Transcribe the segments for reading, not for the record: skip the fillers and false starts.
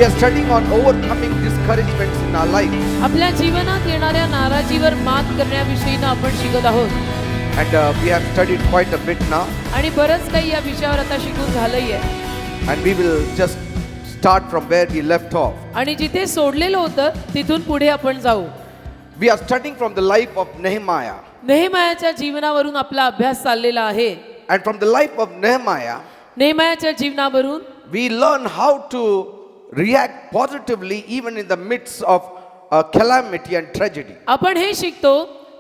We are studying on overcoming discouragements in our life. आपल्या जीवनात येणाऱ्या नाराजीवर मात करण्याविषयीनं आपण शिकत आहोत. And we have studied quite a bit now. आणि बरंच काही या विषयावर आता शिकून झालंय. And we will just start from where we left off. आणि जिथे सोडलेलं होतं तिथून पुढे आपण जाऊ. We are studying from the life of Nehemiah. नेहेमायाच्या जीवनावरून आपला अभ्यास चाललेला आहे. And from the life of Nehemiah, नेहेमायाच्या जीवनावरून we learn how to react positively even in the midst of calamity and tragedy. आपण हे शिकतो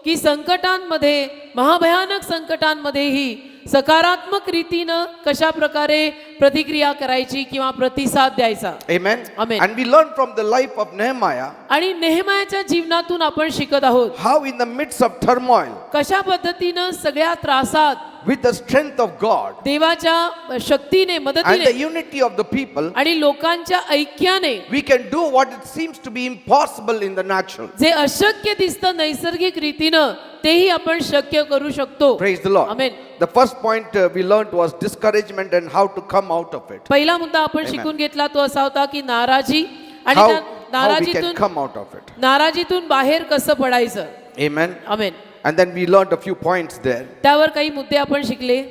की संकटांमध्ये, महाभयानक संकटांमध्येही सकारात्मक रीतीनं कशा प्रकारे प्रतिक्रिया करायची किंवा प्रतिसाद द्यायचा. Amen. Amen. And we learn from the life of Nehemiah आणि नेहेमायाच्या जीवनातून आपण शिकत आहोत how in the midst of turmoil, कशा पद्धतीनं सगळ्या त्रासात with the strength of God देवाच्या शक्तीने, and the मदतीने unity of the people, आणि लोकांच्या ऐक्याने we can do what it seems to be impossible in the natural. जे अशक्य दिसतं नैसर्गिक रीतीनं तेही आपण शक्य करू शकतो. Praise the Lord. Amen. The first point we learned was discouragement and how to come out of it. पहिला मुद्दा आपण शिकून घेतला तो असा होता की नाराजी आणि How, त्या how we can नाराजीतून come out of it. नाराजीतून बाहेर कसं पडायचं. Amen. Amen. And then we learned a few points there. त्यावर काही मुद्दे आपण शिकले.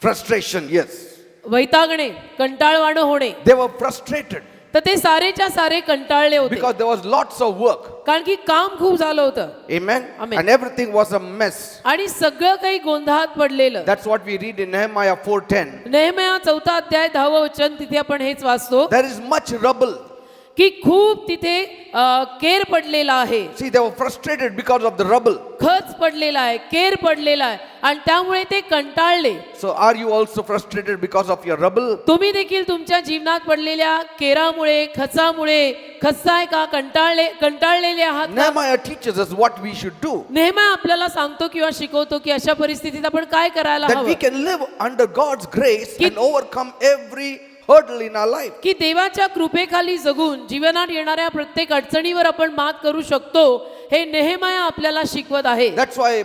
Frustration, yes. वैतागणे, कंटाळवाणं होणे. They were frustrated तर ते सारेच्या सारे कंटाळले होते because there was lots of work. कारण की काम खूप झालं होतं. Amen. Amen. And everything was a mess. आणि सगळं काही गोंधळात पडलेलं. That's what we read in Nehemiah 4:10. नेहम्या 4 अध्याय 10 वचन तिथे आपण हेच वाचतो There is much rubble. की खूप तिथे केर पडलेला आहे. See, they were frustrated because of the rubble. खच पडलेला आहे, केर पडलेला आहे आणि त्यामुळे ते कंटाळले. So are you also frustrated because of your rubble? तुम्ही देखील तुमच्या जीवनात पडलेल्या केरामुळे, खचामुळे खचताय का, कंटाळलेले आहात का? Nehemiah teaches us what we should do. नेहम्या आपल्याला सांगतो किंवा शिकवतो की अशा परिस्थितीत आपण काय करायला That we हवं. can live under God's grace Ki- and overcome every hurdle in our life. की देवाच्या कृपेखाली जगून जीवनात येणाऱ्या प्रत्येक अडचणीवर आपण मात करू शकतो हे नेहमाया आपल्याला शिकवत आहे. That's why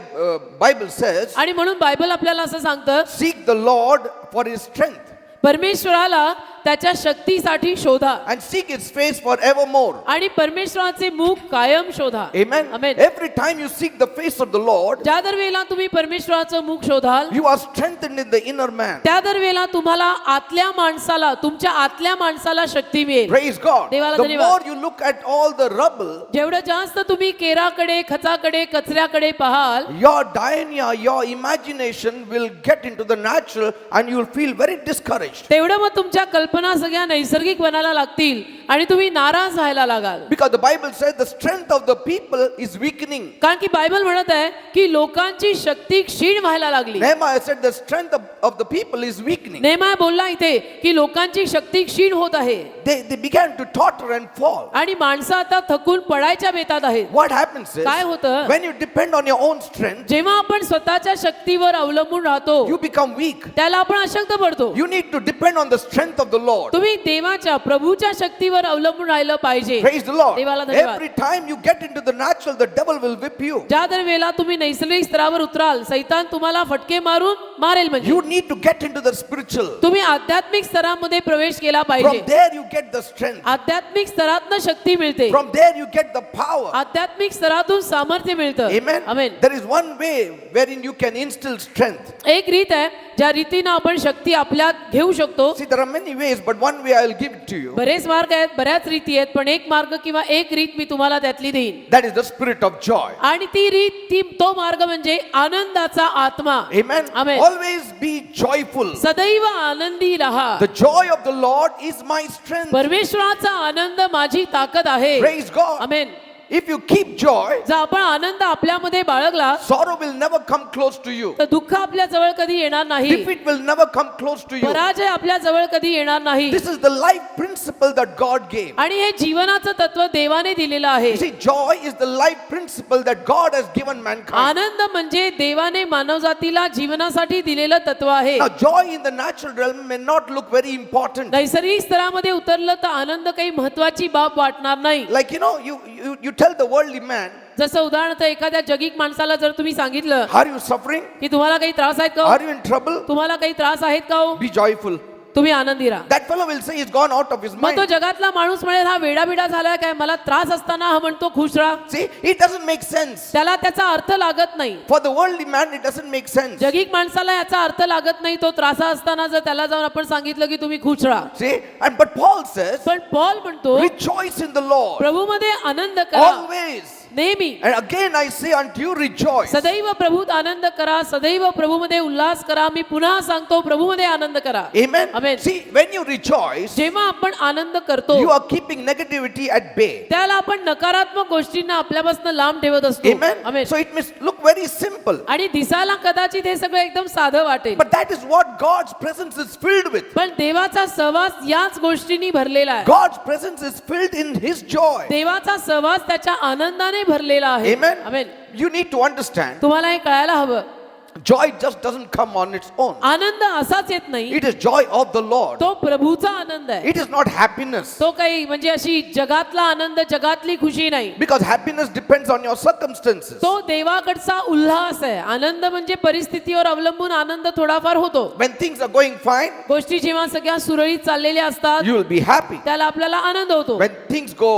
Bible says, आणि म्हणून बायबल आपल्याला असं सांगतं, seek the Lord for his strength परमेश्वराला त्याच्या शक्तीसाठी शोधा and seek his face forevermore. आणि परमेश्वराचे मुख कायम शोधा. Amen. Amen. Every time you seek the face of the Lord, ज्या दरवेळेला तुम्ही परमेश्वराचं मुख शोधाल you are strengthened in the inner man. त्या दरवेळेला तुम्हाला आतल्या माणसाला, तुमच्या आतल्या माणसाला शक्ती मिळेल. Praise God. देवाला The धन्यवाद. more you look at all the rubble, जेवढं जास्त तुम्ही केराकडे, खचाकडे, कचऱ्याकडे पाहाल your dynamia, your imagination will get into the natural and you will feel very discouraged. तेवढं मग तुमच्या कल्पना सगळ्या नैसर्गिक बनायला लागतील आणि तुम्ही नाराज व्हायला लागाल. Because the Bible says the strength of the people is weakening. कारण की बायबल म्हणत आहे की लोकांची शक्ती क्षीण व्हायला लागली. Nehemiah said the strength of the people is weakening. नेहम्या बोलला इथे की लोकांची शक्ती क्षीण होत आहे They began to totter and fall. आणि माणसं आता थकून पडायच्या बेतात आहेत. What happens is, काय होतं? when you depend on your own strength, जेव्हा आपण स्वतःच्या शक्तीवर अवलंबून राहतो you become weak. त्याला आपण अशक्त पडतो. You need to depend on the strength of the Lord. तुम्ही देवाच्या, प्रभूच्या शक्तीवर अवलंबून राहिलं पाहिजे. Praise the Lord. देवाला धन्यवाद. Every time you get into the natural, the devil will whip you. ज्या दर वेळेला तुम्ही नैसर्गिक स्तरावर उतराल सैतान तुम्हाला फटके मारेल. म्हणजे You need to get into the spiritual. तुम्ही आध्यात्मिक स्तरामध्ये प्रवेश केला पाहिजे. From there you get the strength. आध्यात्मिक स्तरातनं शक्ती मिळते. From there you get the power. आध्यात्मिक स्तरातून सामर्थ्य मिळतं. Amen. Amen. There is one way wherein you can instill strength. एक रीत आहे ज्या रीतीनं आपण शक्ती आपल्यात घेऊ शकतो. See, there are many ways, but one way I'll give it to you. बरेच मार्ग आहेत, बऱ्याच रीती आहेत, पण एक मार्ग किंवा एक रीत मी तुम्हाला त्यातली देईन. That is the spirit of joy. आणि तो मार्ग म्हणजे आनंदाचा आत्मा. Amen. Amen. Always be joyful. सदैव आनंदी रहा. The joy of the Lord is my strength. परमेश्वराचा आनंद माझी ताकद आहे. Praise God. Amen. If you keep joy, जर आपण आनंद आपल्यामध्ये बाळगला sorrow will never come close to you. तर दुःख आपल्या जवळ कधी येणार नाही. Defeat will never come close to you. पराजय आपल्या जवळ कधी येणार नाही. This is the life principle that God gave. आणि हे जीवनाचं तत्व देवाने दिलेलं आहे. You see, joy is the life principle that God has given mankind. आनंद म्हणजे देवाने मानवजातीला जीवनासाठी दिलेलं तत्व आहे. Now, joy in the natural realm may not look very important. नैसर्गिक स्तरामध्ये उतरलं तर आनंद काही महत्वाची बाब वाटणार नाही. Like, you tell the worldly man, जसं उदाहरणार्थ एखाद्या जगिक माणसाला जर तुम्ही सांगितलं are you suffering? की तुम्हाला काही त्रास आहेत का, Are you in trouble? तुम्हाला काही त्रास आहेत का हो? Be joyful. तुम्ही आनंदी राहा. That fellow will say he's gone out of his मग तो mind. जगातला माणूस म्हणेल हा वेडाबिडा झालाय काय, मला त्रास असताना हा म्हणतो खुश राहा. See, it doesn't make sense. त्याला त्याचा अर्थ लागत नाही. For the worldly man, it doesn't make sense. जगिक माणसाला याचा अर्थ लागत नाही. तो त्रासा असताना जर त्याला जाऊन आपण सांगितलं की तुम्ही खुश राहा, See, but Paul says, पण पॉल म्हणतो rejoice in the Lord प्रभूमध्ये आनंद करा always. नेहमी. And again I say unto you, rejoice. सदैव प्रभूत आनंद करा, सदैव प्रभूमध्ये उल्हास करा. मी पुन्हा सांगतो प्रभूमध्ये आनंद करा. Amen. Amen. See, when you rejoice, जेव्हा आपण आनंद करतो you are keeping negativity at bay. त्याला आपण नकारात्मक गोष्टींना आपल्यापासून लांब ठेवत असतो. Amen. Amen. So it may look very simple, आणि दिसायला कदाचित हे सगळं एकदम साधं वाटेल, but that is what God's presence is filled with. पण देवाचा सहवास याच गोष्टींनी भरलेला आहे. God's presence is filled in His joy. देवाचा सहवास त्याच्या आनंदाने भरलेला आहे. Amen. Amen. You need to understand, तुम्हाला हे कळायला हवं, joy just doesn't come on its own. आनंद असाच येत नाही. It is joy of the Lord. तो प्रभूचा आनंद आहे. It is not happiness, तो काही म्हणजे अशी जगातला आनंद, जगातली खुशी नाही. because happiness depends on your circumstances. तो देवाकडचा उल्हास आहे. आनंद म्हणजे परिस्थितीवर अवलंबून आनंद थोडाफार होतो. When things are going fine, गोष्टी जेव्हा सगळ्या सुरळीत चाललेल्या असतात you will be happy. त्याला आपल्याला आनंद होतो. When things go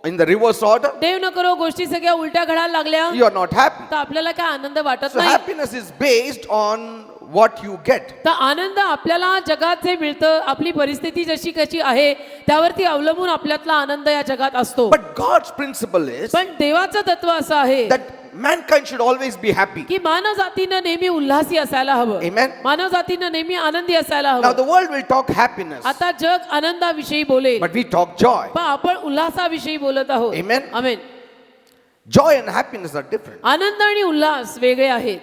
in the reverse order, देव न करो गोष्टी सगळ्या उलट्या घडायला लागल्या you are not happy. तर आपल्याला काय आनंद वाटत So नाही. happiness is based on what you get. तर आनंद आपल्याला जगात जे मिळतं, आपली परिस्थिती जशी कशी आहे त्यावरती अवलंबून आपल्यातला आनंद या जगात असतो. But God's principle is पण देवाचं तत्व असं आहे that mankind should always be happy. की मानव जातीनं नेहमी उल्हासी असायला हवं. Amen. मानव जातीनं नेहमी आनंदी असायला Now हवं. the world will talk happiness, आता जग आनंदाविषयी बोलेल, but we talk joy. पण आपण उल्हासाविषयी बोलत आहोत. Amen. Amen. Joy and happiness are different. आनंद आणि उल्हास वेगळे आहेत.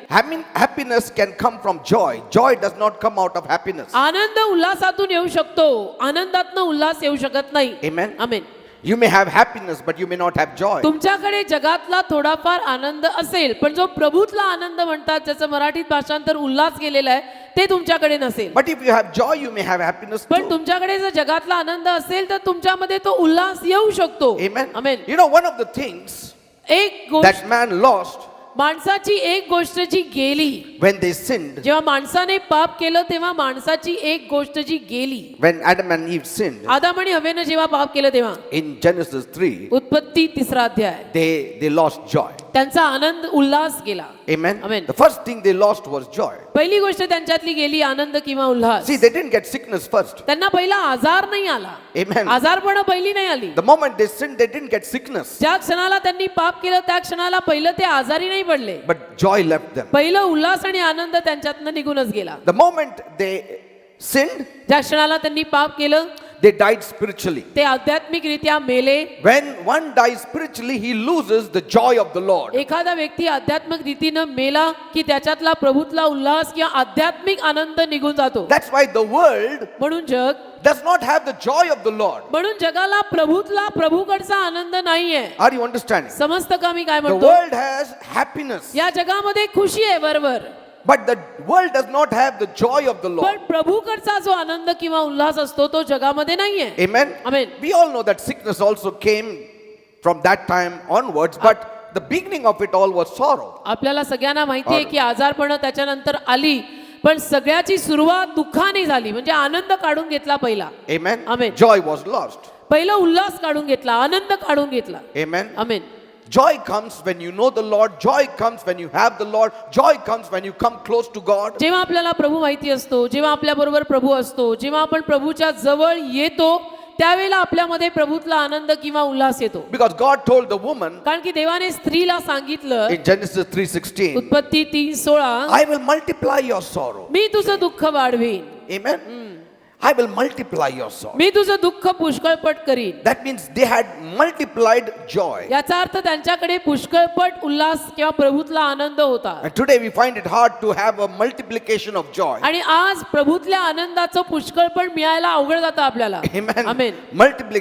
Happiness can come from joy. Joy does not come out of happiness. आनंद उल्हासातून येऊ शकतो, आनंदातनं उल्हास येऊ शकत नाही. Amen. Amen. You may have happiness, but you may not have joy. तुमच्याकडे जगातला थोडाफार आनंद असेल, पण जो प्रभूतला आनंद म्हणतात ज्याचं मराठीत भाषांतर उल्हास केलेलं आहे ते तुमच्याकडे नसेल. But if you have joy, you may have happiness पण too. तुमच्याकडे जर जगातला आनंद असेल तर तुमच्यामध्ये तो उल्हास येऊ शकतो. Amen. Amen. You know, one of the things एक गोष्ट, that man lost माणसाची एक गोष्ट जी गेली, when they sinned, जेव्हा माणसाने पाप केलं तेव्हा माणसाची एक गोष्ट जी गेली, when Adam and Eve sinned आदाम आणि हवेनं जेव्हा पाप केलं तेव्हा, in Genesis 3, उत्पत्ती 3 अध्याय, they lost joy. त्यांचा आनंद उल्हास गेला. Amen. Amen. The first thing they lost was joy. पहिली गोष्ट त्यांच्यातली गेली आनंद किंवा Ulhas. See, they didn't get sickness first. त्यांना पहिला आजार नाही आला. Amen. आजारपण पहिली नाही आली. The moment they sinned, they didn't get sickness, ज्या क्षणाला त्यांनी पाप केलं त्या क्षणाला पहिलं ते आजारी नाही पडले. but joy left them. पहिलं उल्हास आणि आनंद त्यांच्यातनं निघूनच गेला. The moment they sinned, ज्या क्षणाला त्यांनी पाप केलं they died spiritually. ते आध्यात्मिकरित्या मेले. When one dies spiritually, he loses the joy of the Lord. एखादा व्यक्ती आध्यात्मिक रीतीनं मेला की त्याच्यातला प्रभूतला उल्हास किंवा आध्यात्मिक आनंद निघून जातो. That's why the world म्हणून जग, does not have the joy of the Lord. म्हणून जगाला प्रभूतला प्रभूकडचा आनंद नाहीये. Are you understanding? समजतं का मी काय The म्हणतो? world has happiness, या जगामध्ये खुशी आहे वरवर, but the world does not have the joy of the पण Lord. प्रभूकडचा जो आनंद किंवा उल्हास असतो तो जगामध्ये नाहीये. Amen. Amen. We all know that sickness also came from that time onwards, but the beginning of it all was sorrow. आपल्याला सगळ्यांना माहिती आहे की आजारपण त्याच्यानंतर आली, पण सगळ्याची सुरुवात दुःखाने झाली. म्हणजे आनंद काढून घेतला पहिला. Amen. Amen. Joy was lost. पहिलं उल्हास काढून घेतला, आनंद काढून घेतला. Amen. Amen. Joy comes when you know the Lord. Joy comes when you have the Lord. Joy comes when you come close to God. जेव्हा आपल्याला प्रभू माहिती असतो, जेव्हा आपल्या बरोबर प्रभू असतो, जेव्हा आपण प्रभूच्या जवळ येतो त्यावेळेला आपल्यामध्ये प्रभूतला आनंद किंवा उल्हास येतो. Because God told the woman कारण की देवाने स्त्रीला सांगितलं in Genesis 3:16, उत्पत्ती 3:16, I will multiply your sorrow. मी तुझं दुःख वाढवीन. Amen. I will multiply your sorrow. मी तुझं दुःख पुष्कळपट करीन. That means they had multiplied joy. याचा अर्थ त्यांच्याकडे पुष्कळपट उल्हास किंवा प्रभूतला आनंद होता. And today we find it hard to have a multiplication of joy. आणि आज प्रभूतल्या आनंदाचं पुष्कळपण मिळायला अवघड जातं आपल्याला. Amen. Amen.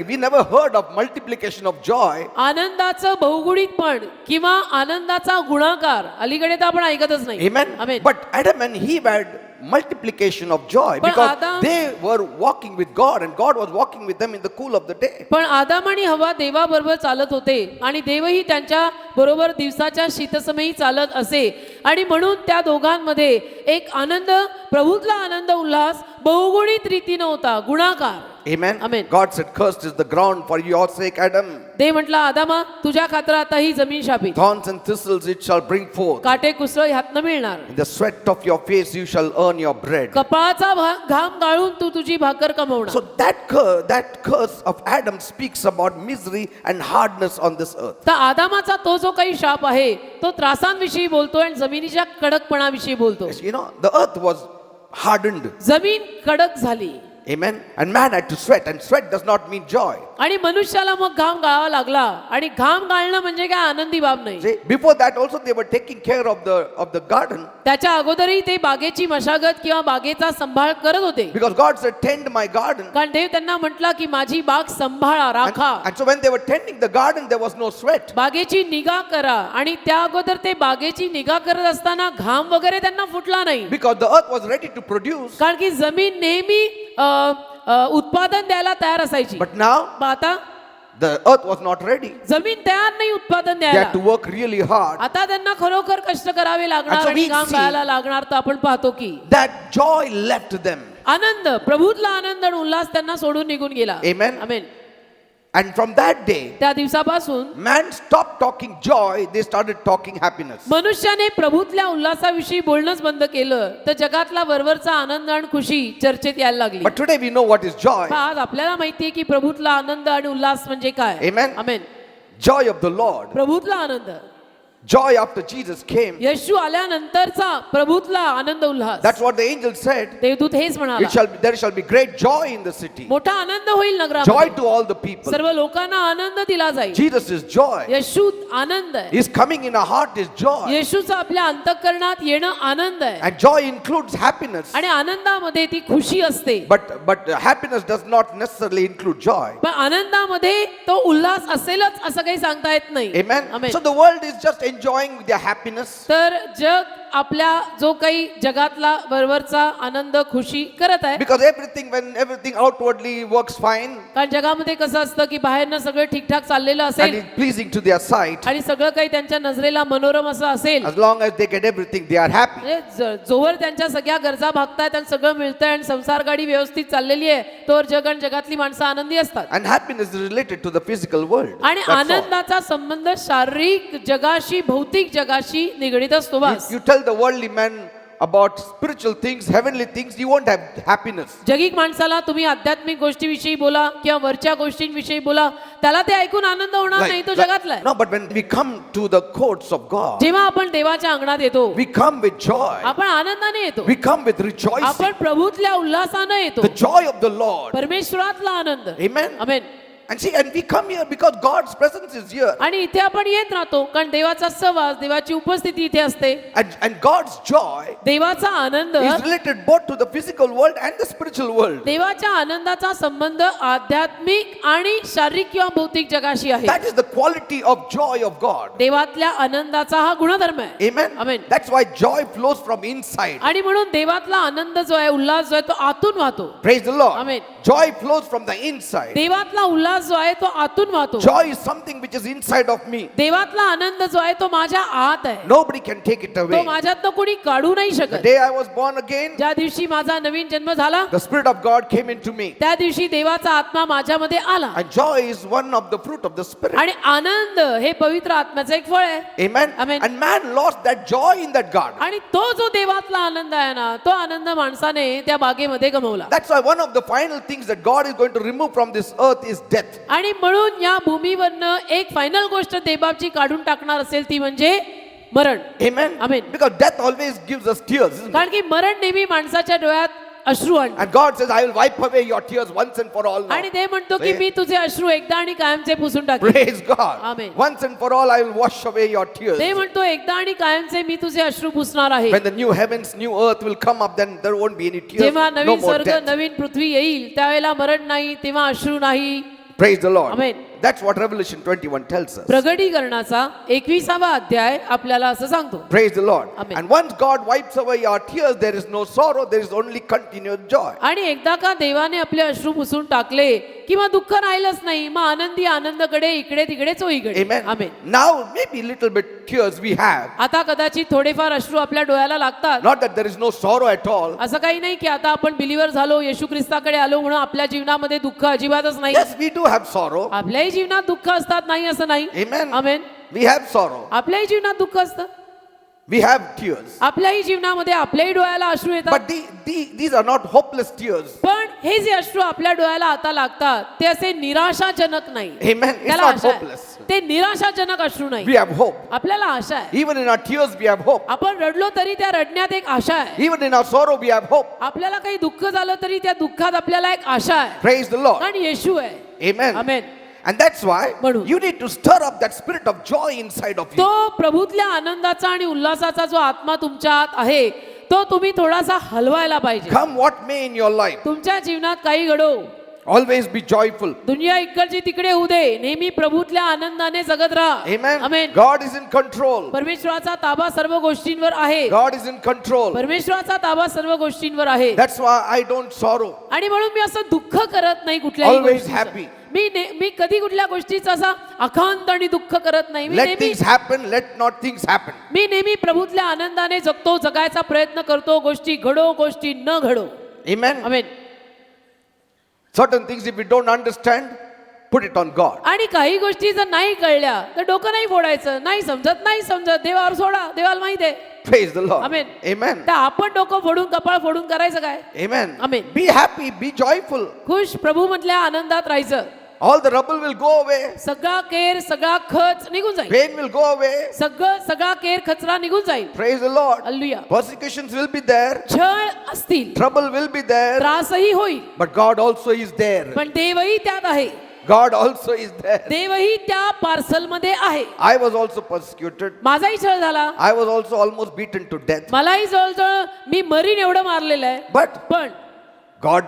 We never heard of multiplication of joy. आनंदाचं बहुगुणितपण किंवा आनंदाचा गुणाकार अलीकडे तर आपण ऐकतच नाही. Amen. Amen. But Adam and Eve had multiplication of joy पण because Adam- they were walking with God and God was walking with them in the cool of the day. पण आदाम आणि हवा देवाबरोबर चालत होते आणि देवही त्यांच्या बरोबर दिवसाच्या शीतसमयी चालत असे आणि म्हणून त्या दोघांमध्ये एक आनंद, प्रभूतला आनंद उल्हास बहुगुणित रीतीनं होता, गुणाकार. Amen. Amen. God said, cursed is the ground for your sake, Adam. ते म्हटलं, आदामा तुझ्या खातर आता ही जमीन शापित, Thorns and thistles it shall bring forth. काटे कुसळ ह्यातनं मिळणार. In the sweat of your face you shall earn your bread. कपाळाचा घाम गाळून तू तुझी भाकर कमवणार. So that curse of Adam speaks about misery and hardness on this earth. तर आदामाचा तो जो काही शाप आहे तो त्रासांविषयी बोलतो आणि जमिनीच्या कडकपणाविषयी बोलतो. You know, the earth was hardened. जमीन कडक झाली. Amen. And man had to sweat, and sweat does not mean joy. आणि मनुष्याला मग घाम गाळावा लागला. आणि घाम गाळणं म्हणजे काय आनंदी बाब नाही. See, before that also they were taking care of the garden, त्याच्या अगोदरही ते बागेची मशागत किंवा बागेचा सांभाळ करत होते. because God said, tend my garden. कारण देव त्यांना म्हटला की माझी बाग सांभाळा, राखा. And so when they were tending the garden, there was no sweat. बागेची निगा करा. आणि त्या अगोदर ते बागेची निगा करत असताना घाम वगैरे त्यांना फुटला नाही. Because the earth was ready to produce. कारण की जमीन नेहमी उत्पादन द्यायला तयार असायची. But now आता the earth was not ready. जमीन तयार नाही उत्पादन They द्यायला. had to work really hard. आता त्यांना खरोखर कष्ट करावे And लागणार so आणि we घाम see- गाळायला लागणार. तर आपण पाहतो की That joy left them. आनंद, प्रभूतला आनंद आणि उल्हास त्यांना सोडून निघून गेला. Amen. Amen. And from that day, त्या दिवसापासून man stopped talking joy, they started talking happiness. मनुष्याने प्रभूतल्या उल्हासाविषयी बोलणंच बंद केलं तर जगातला वरवरचा आनंद आणि खुशी चर्चेत यायला लागली. But today we know what is joy. आज आपल्याला माहितीये की प्रभूतला आनंद आणि उल्हास म्हणजे काय. Amen. Amen. Joy of the Lord. प्रभूतला Anand, Joy after Jesus came. Yeshu आल्यानंतरचा प्रभूतला Anand Ulhas. That's what the angel said. देवदूत हेच म्हणाला, There shall be great joy in the city. मोठा आनंद होईल Joy नगरामध्ये. to all the people. सर्व लोकांना आनंद दिला जाईल. Jesus is joy. येशू आनंद आहे. His coming in our heart is joy. येशूचं आपल्या अंतःकरणात येणं आनंद आहे. And joy includes happiness. आणि आनंदामध्ये ती खुशी असते. But happiness does not necessarily include joy. पण आनंदामध्ये तो उल्हास असेलच असं काही सांगता येत नाही. Amen. Amen. So the world is just enjoying their happiness. तर जग आपल्या जो काही जगातला वरवरचा आनंद खुशी करत आहे. Because when everything outwardly works fine कारण जगामध्ये कसं असतं की बाहेरनं सगळं ठीकठाक चाललेलं and असेल is pleasing to their sight, आणि सगळं काही त्यांच्या नजरेला मनोरम असं असेल, as long as they get everything, they are happy. म्हणजे जोवर त्यांच्या सगळ्या गरजा भागतायत आणि सगळं मिळतंय आणि संसार गाडी व्यवस्थित चाललेली आहे तोवर जग आणि जगातली माणसं आनंदी असतात. And happiness is related to the physical world. आणि That's all. आनंदाचा संबंध शारीरिक जगाशी, भौतिक जगाशी निगडीत असतो. बस You tell the worldly man about spiritual things, heavenly things, you won't have happiness. जगिक माणसाला तुम्ही आध्यात्मिक गोष्टीविषयी बोला किंवा वरच्या गोष्टींविषयी बोला, त्याला ते ऐकून आनंद होणार नाही. तो जगातला आहे. No, but when we come to the courts of God, जेव्हा आपण देवाच्या अंगणात येतो we come with joy. आपण आनंदाने येतो. We come with rejoicing. आपण प्रभूतल्या उल्हासाने येतो. The joy of the Lord. परमेश्वरातला Anand. Amen. Amen. And we come here because God's presence is here. आणि इथे आपण येत राहतो कारण देवाचा सहवास, देवाची उपस्थिती इथे असते. And God's joy देवाचा आनंद is related both to the physical world and the spiritual world. देवाच्या आनंदाचा संबंध आध्यात्मिक आणि शारीरिक किंवा भौतिक जगाशी आहे. That is the quality of joy of God. देवातल्या आनंदाचा हा गुणधर्म आहे. Amen. Amen. That's why joy flows from inside. आणि म्हणून देवातला आनंद जो आहे, उल्हास जो आहे, तो आतून वाहतो. Praise the Lord. Amen. Joy flows from the inside. देवातला Ulhas जो आहे तो आतून वाहतो. Joy is something which is inside of me. देवातला आनंद जो आहे तो माझ्या आत आहे. Nobody can take it तो away. माझ्यातनं कोणी काढू नाही The शकत. day I was born again, ज्या दिवशी माझा नवीन जन्म झाला the Spirit of God came into me. त्या दिवशी देवाचा आत्मा माझ्यामध्ये आला. And joy is one of the fruit of the Spirit. आणि आनंद हे पवित्र आत्म्याचं एक फळ आहे. Amen. Amen. And man lost that joy in that garden. आणि तो जो देवातला आनंद आहे ना, तो आनंद माणसाने त्या बागेमध्ये गमावला. That's why one of the final things that God is going to remove from this earth is death. आणि म्हणून या भूमीवरनं एक फायनल गोष्ट देवाची काढून टाकणार असेल ती म्हणजे मरण. Amen. Amen. Because death always gives us tears. Isn't it? कारण की मरण नेहमी माणसाच्या डोळ्यात अश्रू आणतं. And God says, I will wipe away your tears once and for all now. आणि ते म्हणतो की मी तुझे अश्रू एकदा आणि कायमचे पुसून टाकेन. Praise God. Amen. Once and for all, I will wash away your tears. ते म्हणतो एकदा आणि कायमचे मी तुझे अश्रू पुसणार आहे. When the new heavens, new earth will come up, then there won't be any tears. जेव्हा No नवीन more स्वर्ग, death. नवीन पृथ्वी येईल त्यावेळेला मरण नाही, तेव्हा अश्रू नाही. Praise the Lord. Amen. That's what Revelation 21 tells us. प्रगटीकरणाचा 21वा अध्याय आपल्याला असं सांगतो. Praise the Lord. Amen. And once God wipes away our tears, there is no sorrow, there is only continuous joy. आणि एकदा का देवाने आपले अश्रू पुसून टाकले किंवा दुःख राहिलंच नाही, मग आनंदी आनंदकडे इकडे तिकडे चोहीकडे. Amen. Amen. Now, maybe little bit tears we have. आता कदाचित थोडेफार अश्रू आपल्या डोळ्याला लागतात. Not that there is no sorrow at all. असं काही नाही की आता आपण बिलीवर झालो, येशू ख्रिस्ताकडे आलो म्हणून आपल्या जीवनामध्ये दुःख अजिबातच नाही. Yes, we do have sorrow. आपल्याही जीवनात दुःख असतात, नाही असं नाही. Amen. Amen. We have sorrow. आपल्याही जीवनात दुःख असतं, We have tears. आपल्याही जीवनामध्ये आपल्याही डोळ्याला अश्रू येतात. But these are not hopeless tears. पण हे जे अश्रू आपल्या डोळ्याला आता लागतात ते असे निराशाजनक नाही. Amen. It's त्याला not आशा आहे. hopeless. ते निराशाजनक अश्रू नाही. We have hope. आपल्याला आशा आहे. Even in our tears, we have hope. आपण रडलो तरी त्या रडण्यात एक आशा आहे. Even in our sorrow, we have hope. आपल्याला काही दुःख झालं तरी त्या दुःखात आपल्याला एक आशा आहे. Praise the Lord. आणि येशू आहे. Amen. Amen. And that's why म्हणून. you need to stir up that spirit of joy inside of you. तो प्रभूतल्या आनंदाचा आणि उल्हासाचा जो आत्मा तुमच्या आत आहे तो तुम्ही थोडासा हलवायला पाहिजे. Come what may in your life, तुमच्या जीवनात काही घडो, always be joyful. दुनिया इकडची तिकडे होऊ दे, नेहमी प्रभूतल्या आनंदाने जगत राहा. Amen. Amen. God is in control. परमेश्वराचा ताबा सर्व गोष्टींवर आहे. God is in control. परमेश्वराचा ताबा सर्व गोष्टींवर आहे. That's why I don't sorrow. आणि म्हणून मी असं दुःख करत नाही कुठल्याही Always गोष्टीचं. happy. मी कधी कुठल्या गोष्टीचा असा अखांत आणि दुःख करत नाही. Let things happen, let not things happen. मी नेहमी प्रभूतल्या आनंदाने जगतो, जगायचा प्रयत्न करतो. गोष्टी घडो, गोष्टी न घडो. Amen. Amen. Certain things, if we don't understand, put it on God. आणि काही गोष्टी जर नाही कळल्या तर डोकं नाही फोडायचं. नाही समजत देवावर सोडा, देवाला माहित आहे. Praise the Lord. Amen. Amen. तर आपण डोकं फोडून कपाळ फोडून करायचं काय? Amen. Amen. Be happy, be joyful. खुश प्रभू मधल्या आनंदात राहायचं. All the rubble will go away. सगळा केर, सगळा खच निघून जाईल. Pain will go away. सगळा केर कचरा निघून जाईल. Praise the Lord. Hallelujah. Persecutions will be there. छळ असतील, Trouble will be there. त्रासही होईल, But God also is there. पण देवही त्यात आहे. God also is there. देवही त्या पार्सल मध्ये आहे. I was also persecuted. माझाही छळ झाला, I was also almost beaten to death. मलाही जवळजवळ मी मरीन एवढं मारलेलं आहे. But पण God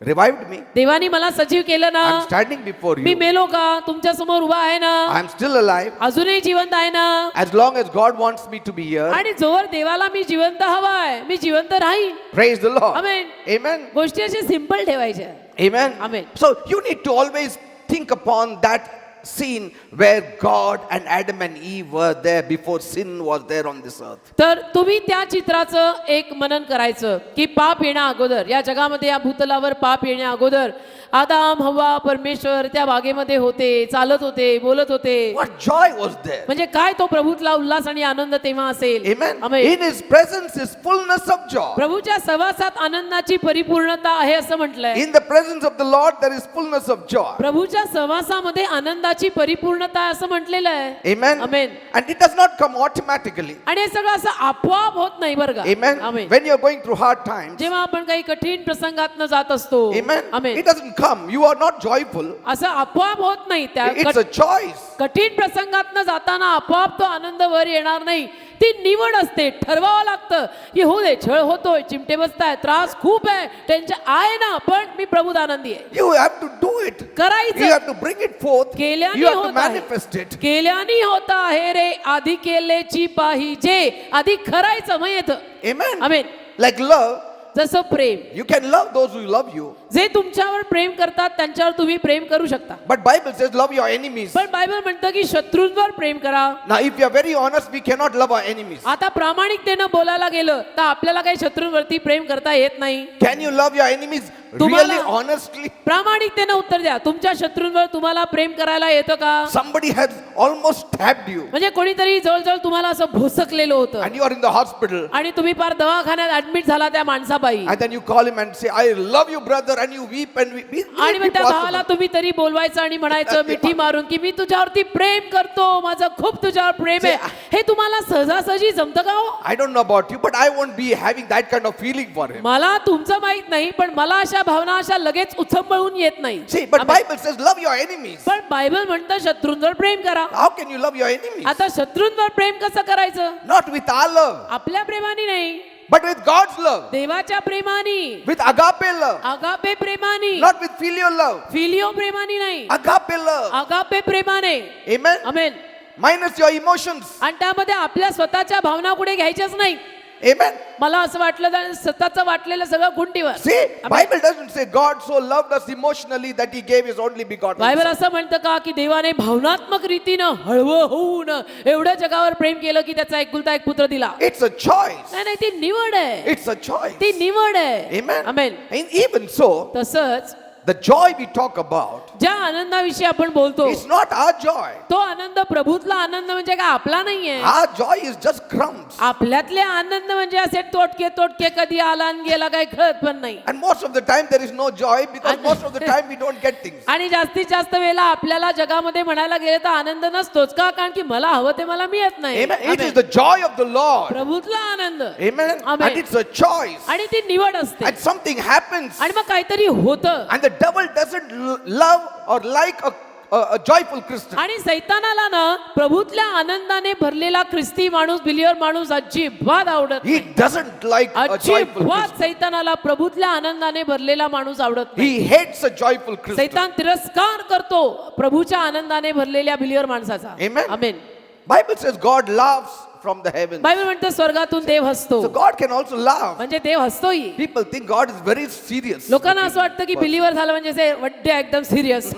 revived me. देवानी मला सजीव केलं ना. I'm standing before me you. मेलो का? तुमच्या समोर उभा आहे ना. I'm still alive. अजूनही जिवंत आहे ना. As long as God wants me to be here. आणि जोवर देवाला मी जिवंत हवाय, मी जिवंत राहीन. Praise the Lord. Amen. Amen. गोष्टी अशी सिंपल ठेवायच्या. Amen. Amen. So you need to always think upon that scene where God and Adam and Eve were there before sin was there on this earth. तर तुम्ही त्या चित्राचं एक मनन करायचं की पाप येण्या अगोदर, या जगामध्ये या भूतलावर पाप येण्या अगोदर आदाम हव्वा परमेश्वर त्या बागेमध्ये होते, चालत होते, बोलत होते. What joy was there? म्हणजे काय तो प्रभूतला उल्हास आणि आनंद तेव्हा असेल. Amen. Amen. In His presence is fullness of joy. प्रभूच्या सहवासात आनंदाची परिपूर्णता आहे असं म्हटलंय. In the presence of the Lord there is fullness of joy. प्रभूच्या सहवासामध्ये आनंदाची परिपूर्णता आहे असं म्हटलेलं आहे. Amen. Amen. And it does not come automatically. आणि हे सगळं असं आपोआप होत नाही बरं का. Amen. Amen. When you're going through hard times. जेव्हा आपण काही कठीण प्रसंगातनं जात असतो. Amen. Amen. It doesn't come. You are not joyful. असं आपोआप होत नाही. त्या It's a choice. कठीण प्रसंगातनं जाताना आपोआप तो आनंद वर येणार नाही. ती निवड असते. ठरवावं लागतं की हो दे, छळ होतोय, चिमटे बसताय, त्रास खूप आहे, टेन्शन आहे ना, पण मी प्रभूत आनंदी आहे. You have to do it. You करायचं. have to bring it forth. You केल्याने have to होत आहे. manifest it. केल्याने होत आहे रे, आधी केलेची पाहिजे, आधी करायचं मग येतं. Amen. आमेन. Like love, जसं प्रेम, you can love those who love you. जे तुमच्यावर प्रेम करतात त्यांच्यावर तुम्ही प्रेम करू शकता. But Bible says love your enemies. पण बायबल म्हणतं की शत्रूंवर प्रेम करा. Now if you are very honest, we cannot love our enemies. आता प्रामाणिकतेनं बोलायला गेलं तर आपल्याला काही शत्रूंवरती प्रेम करता येत नाही. Can you love your enemies तुम्हाला- really honestly? प्रामाणिकतेनं उत्तर द्या. तुमच्या शत्रूंवर तुम्हाला प्रेम करायला येतं का? Somebody has almost stabbed you म्हणजे कोणीतरी जवळजवळ तुम्हाला असं भोसकलेलं होतं and you are in the hospital आणि तुम्ही फार दवाखान्यात ऍडमिट झाला त्या माणसाबाई, and then you call him and say, I love you brother, and you weep and weep. It आणि may मग be त्या भावाला possible. तुम्ही तरी बोलवायचं आणि म्हणायचं मिठी मारून की मी तुझ्यावरती प्रेम करतो, माझं खूप तुझ्यावर प्रेम आहे. हे तुम्हाला सहजासहजी जमतं का हो? I don't know about you, but I won't be having that kind of feeling for him. मला तुमचं माहित नाही, पण मला अशा भावना अशा लगेच उचंबळून येत नाही. See, but amen. Bible says love your enemies. पण बायबल म्हणतं शत्रूंवर प्रेम करा. How can you love your enemies? आता शत्रूंवर प्रेम कसं करायचं? Not with our love. आपल्या प्रेमाने नाही, but with God's love, देवाच्या प्रेमाने, with agape love, आगापे प्रेमाने, not with filial love. फिलिओ प्रेमाने नाही, Agape love. आगापे प्रेमाने. Amen. Amen. Minus your emotions. आणि त्यामध्ये आपल्या स्वतःच्या भावना कुठे घ्यायच्याच नाही. Amen. मला असं वाटलं तर स्वतःचं वाटलेलं सगळं खुंटीवर. See, amen. Bible doesn't say God so loved us emotionally that he gave his only begotten Bible son. असं म्हणतं का की देवाने भावनात्मक रीतीनं हळवं होऊन एवढ्या जगावर प्रेम केलं की त्याचा एकुलता एक पुत्र दिला. It's a choice. नाही नाही, ती निवड आहे. It's a choice. ती निवड आहे. Amen. Amen. And even so, तसंच the joy we talk about ज्या आनंदाविषयी आपण बोलतो is not our joy. तो आनंद प्रभूतला आनंद म्हणजे काय आपला नाहीये. Our joy is just crumbs. आपल्यातले आनंद म्हणजे असे तोटके तोटके कधी आला आणि गेला काही कळत पण नाही. And most of the time there is no joy because most of the time we don't get things. आणि जास्तीत जास्त वेळेला आपल्याला जगामध्ये म्हणायला गेले तर आनंद नसतोच का, कारण की मला हवं ते मला मिळत नाही. Amen. It is the joy of the Lord. प्रभूतला Anand. Amen. Amen. And it's a choice. आणि ती निवड असते. And something happens. आणि मग काहीतरी होतं. And the devil doesn't love or like a joyful Christian. आणि सैतानाला ना प्रभूतल्या आनंदाने भरलेला ख्रिस्ती माणूस, बिलियर माणूस अजिबात आवडत He नाही. doesn't like a joyful Christian. अजिबात सैतानाला प्रभूतल्या आनंदाने भरलेला माणूस आवडत नाही. He hates a joyful Christian. सैतान तिरस्कार करतो प्रभूच्या आनंदाने भरलेल्या बिलियर माणसाचा. Amen. Amen. Bible says God laughs from the heavens. Bible म्हणते स्वर्गातून देव हसतो. So God can also laugh. म्हणजे देव हसतोही. People think God is very serious. लोकांना असं वाटतं की बिलीवर झालं म्हणजे असे वड्डे एकदम सिरियस.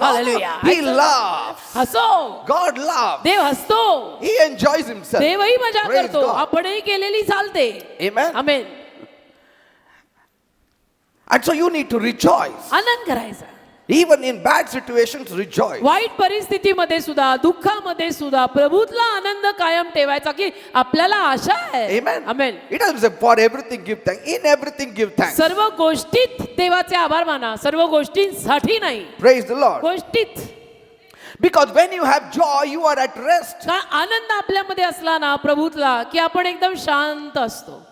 He laughs. हसो. God laughs. देव हसतो. He enjoys himself. देवही मजा Praise करतो. God. आपणही केलेली चालते. Amen. Amen. And so you need to rejoice. आनंद करायचा. Even in bad situations, rejoice. वाईट परिस्थितीमध्ये सुद्धा, दुःखामध्ये सुद्धा प्रभूतला आनंद कायम ठेवायचा की आपल्याला आशा आहे. Amen. Amen. It doesn't say for everything give thanks. In everything give thanks. सर्व गोष्टीत देवाचे आभार माना. सर्व गोष्टींसाठी नाही, Praise the Lord. गोष्टीत. Because when you have joy, you are at rest. का आनंद आपल्यामध्ये असला ना प्रभूतला की आपण एकदम शांत असतो.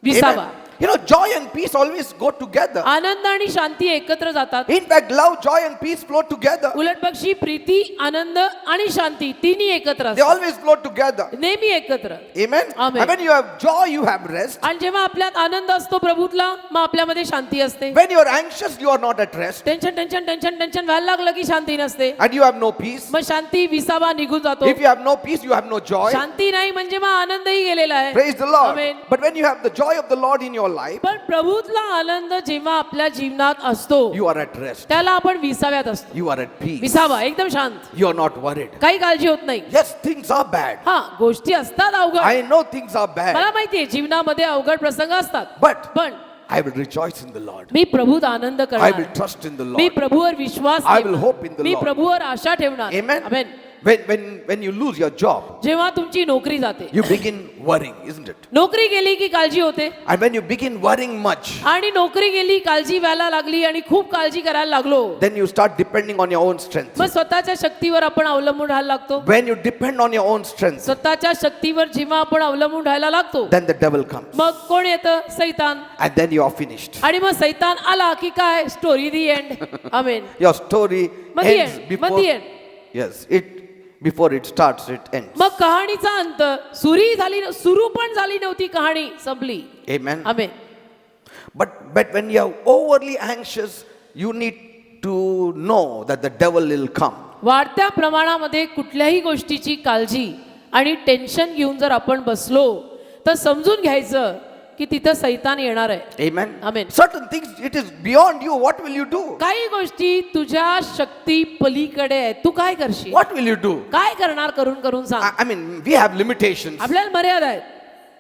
विसावा. Amen. You know, joy and peace always go together. आनंद आणि शांती एकत्र जातात. In fact, love, joy, and peace flow together. उलट पक्षी प्रीती, आनंद आणि शांती तिन्ही एकत्र They असतात. always flow together. नेहमी एकत्र. Amen. Amen. And when you have joy, you have rest. आणि जेव्हा आपल्यात आनंद असतो प्रभूतला मग आपल्यामध्ये शांती असते. When you are anxious, you are not at rest. Tension tension tension tension व्हायला लागलं की शांती नसते. And you have no peace. मग शांती विसावा निघून जातो. If you have no peace, you have no joy. शांती नाही म्हणजे मग आनंदही गेलेला आहे. Praise the Lord. Amen. But when you have the joy of the Lord in your life, पण प्रभूतला आनंद जेव्हा आपल्या जीवनात असतो you are at rest. त्याला आपण विसाव्यात असतो. You are at peace. विसावा एकदम शांत. You are not worried. काही काळजी होत नाही. Yes, things are bad. हा गोष्टी असतात अवघड. I know things are bad. मला माहितीये जीवनामध्ये अवघड प्रसंग असतात. But पण I will rejoice in the Lord. Me प्रभूत Anand I will करणार. trust in the me Lord. प्रभूवर Vishwas I will ठेवणार. hope in the me Lord. प्रभूवर आशा ठेवणार. Amen. Amen. When you lose your job, जेव्हा तुमची नोकरी जाते, you begin worrying, isn't it? नोकरी गेली की काळजी होते. And when you begin worrying much, आणि नोकरी गेली, काळजी व्हायला लागली आणि खूप काळजी करायला लागलो. then you start depending on your own strength. मग स्वतःच्या शक्तीवर आपण अवलंबून राहायला लागतो. When you depend on your own strength, स्वतःच्या शक्तीवर जेव्हा आपण अवलंबून राहायला लागतो then the devil comes. मग कोण येतं? सैतान. And then you are finished. आणि मग सैतान आला की काय story the end. Amen. Your story मग the ends end. before. मग the end. Yes, before it starts, it ends. मग कहाणीचा अंत सुरू पण झाली नव्हती, कहाणी संपली. Amen. Amen. But when you are overly anxious, you need to know that the devil will come. वाढत्या प्रमाणामध्ये कुठल्याही गोष्टीची काळजी आणि टेन्शन घेऊन जर आपण बसलो तर समजून घ्यायचं की तिथं सैतान येणार आहे. Amen. Amen. Certain things, it is beyond you. What will you do? काही गोष्टी तुझ्या शक्ती पलीकडे आहेत. तू काय करशील? What will you do? काय करणार? करून करून सांग. I mean, we have limitations. आपल्याला मर्यादा आहेत.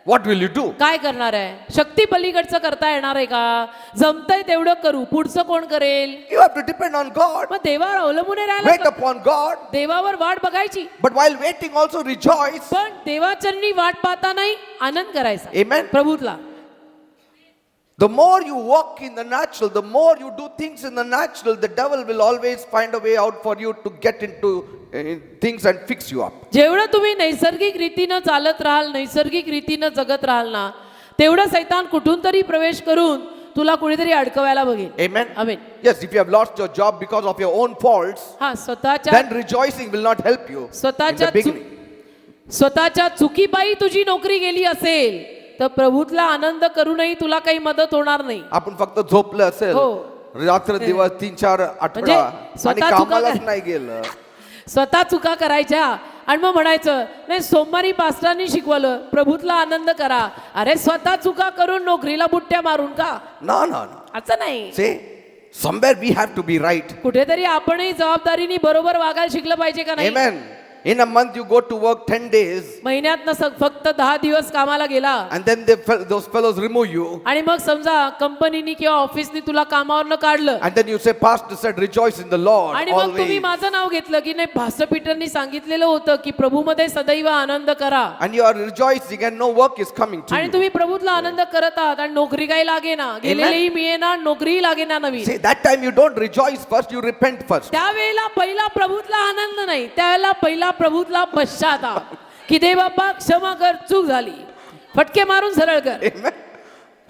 What will you do? काय करणार आहे? शक्ती पलीकडचं करता येणार आहे का? जमतंय तेवढं करू, पुढचं कोण करेल? You have to depend on God. मग देवावर अवलंबून राहायला Wait लागतं. upon God. देवावर वाट बघायची. But while waiting, also rejoice. पण देवाचरणी वाट पाहता नाही आनंद करायचा. Amen. प्रभूतला. The more you walk in the natural, the more you do things in the natural, the devil will always find a way out for you to get into things and fix you up. जेवढं तुम्ही नैसर्गिक रीतीनं चालत राहाल, नैसर्गिक रीतीनं जगत राहाल ना, तेवढं सैतान कुठून तरी प्रवेश करून तुला कुणीतरी अडकवायला बघेल. Amen. Amen. Yes, if you have lost your job because of your own faults, हा स्वतःच्या then rejoicing will not help you in the स्वतःच्या beginning. स्वतःच्या चुकीपायी तुझी नोकरी गेली असेल तर प्रभूतला आनंद करूनही तुला काही मदत होणार नाही. आपण फक्त झोपलं असेल हो. रात्र दिवस 3-4 आठवडा आणि स्वतः चुका कामालाच कर- नाही गेलं. स्वतः चुका करायच्या आणि मग म्हणायचं नाही सोमवारी पास्टरांनी शिकवलं प्रभूतला आनंद करा. अरे स्वतः चुका करून नोकरीला बुट्ट्या मारून का? No, no, no. असं नाही. See, somewhere we have to be right. कुठेतरी आपणही जबाबदारीने बरोबर वागायला शिकलं पाहिजे का नाही? Amen. In a month you go to work 10 days महिन्यात फक्त 10 दिवस कामाला गेला and then those fellows remove you आणि मग समजा कंपनीनी किंवा ऑफिसनी तुला कामावरनं काढलं and then you say pastor said rejoice in the Lord आणि मग तुम्ही always माझं नाव घेतलं की नाही पास्टर पीटरनी सांगितलेलं होतं की प्रभूमध्ये सदैव आनंद करा and you are rejoicing and no work is coming to आणि you. तुम्ही प्रभूतला आनंद करत आहात आणि नोकरी काही लागेना गेलेलेही मिळेना नोकरीही लागेना नवीन. See, that time you don't rejoice first, you repent first. त्यावेळेला पहिला प्रभूतला आनंद नाही त्यावेळेला पहिला प्रभूतला पश्चाताप की दे बाप्पा क्षमा कर चूक झाली फटके मारून सरळ कर. Amen.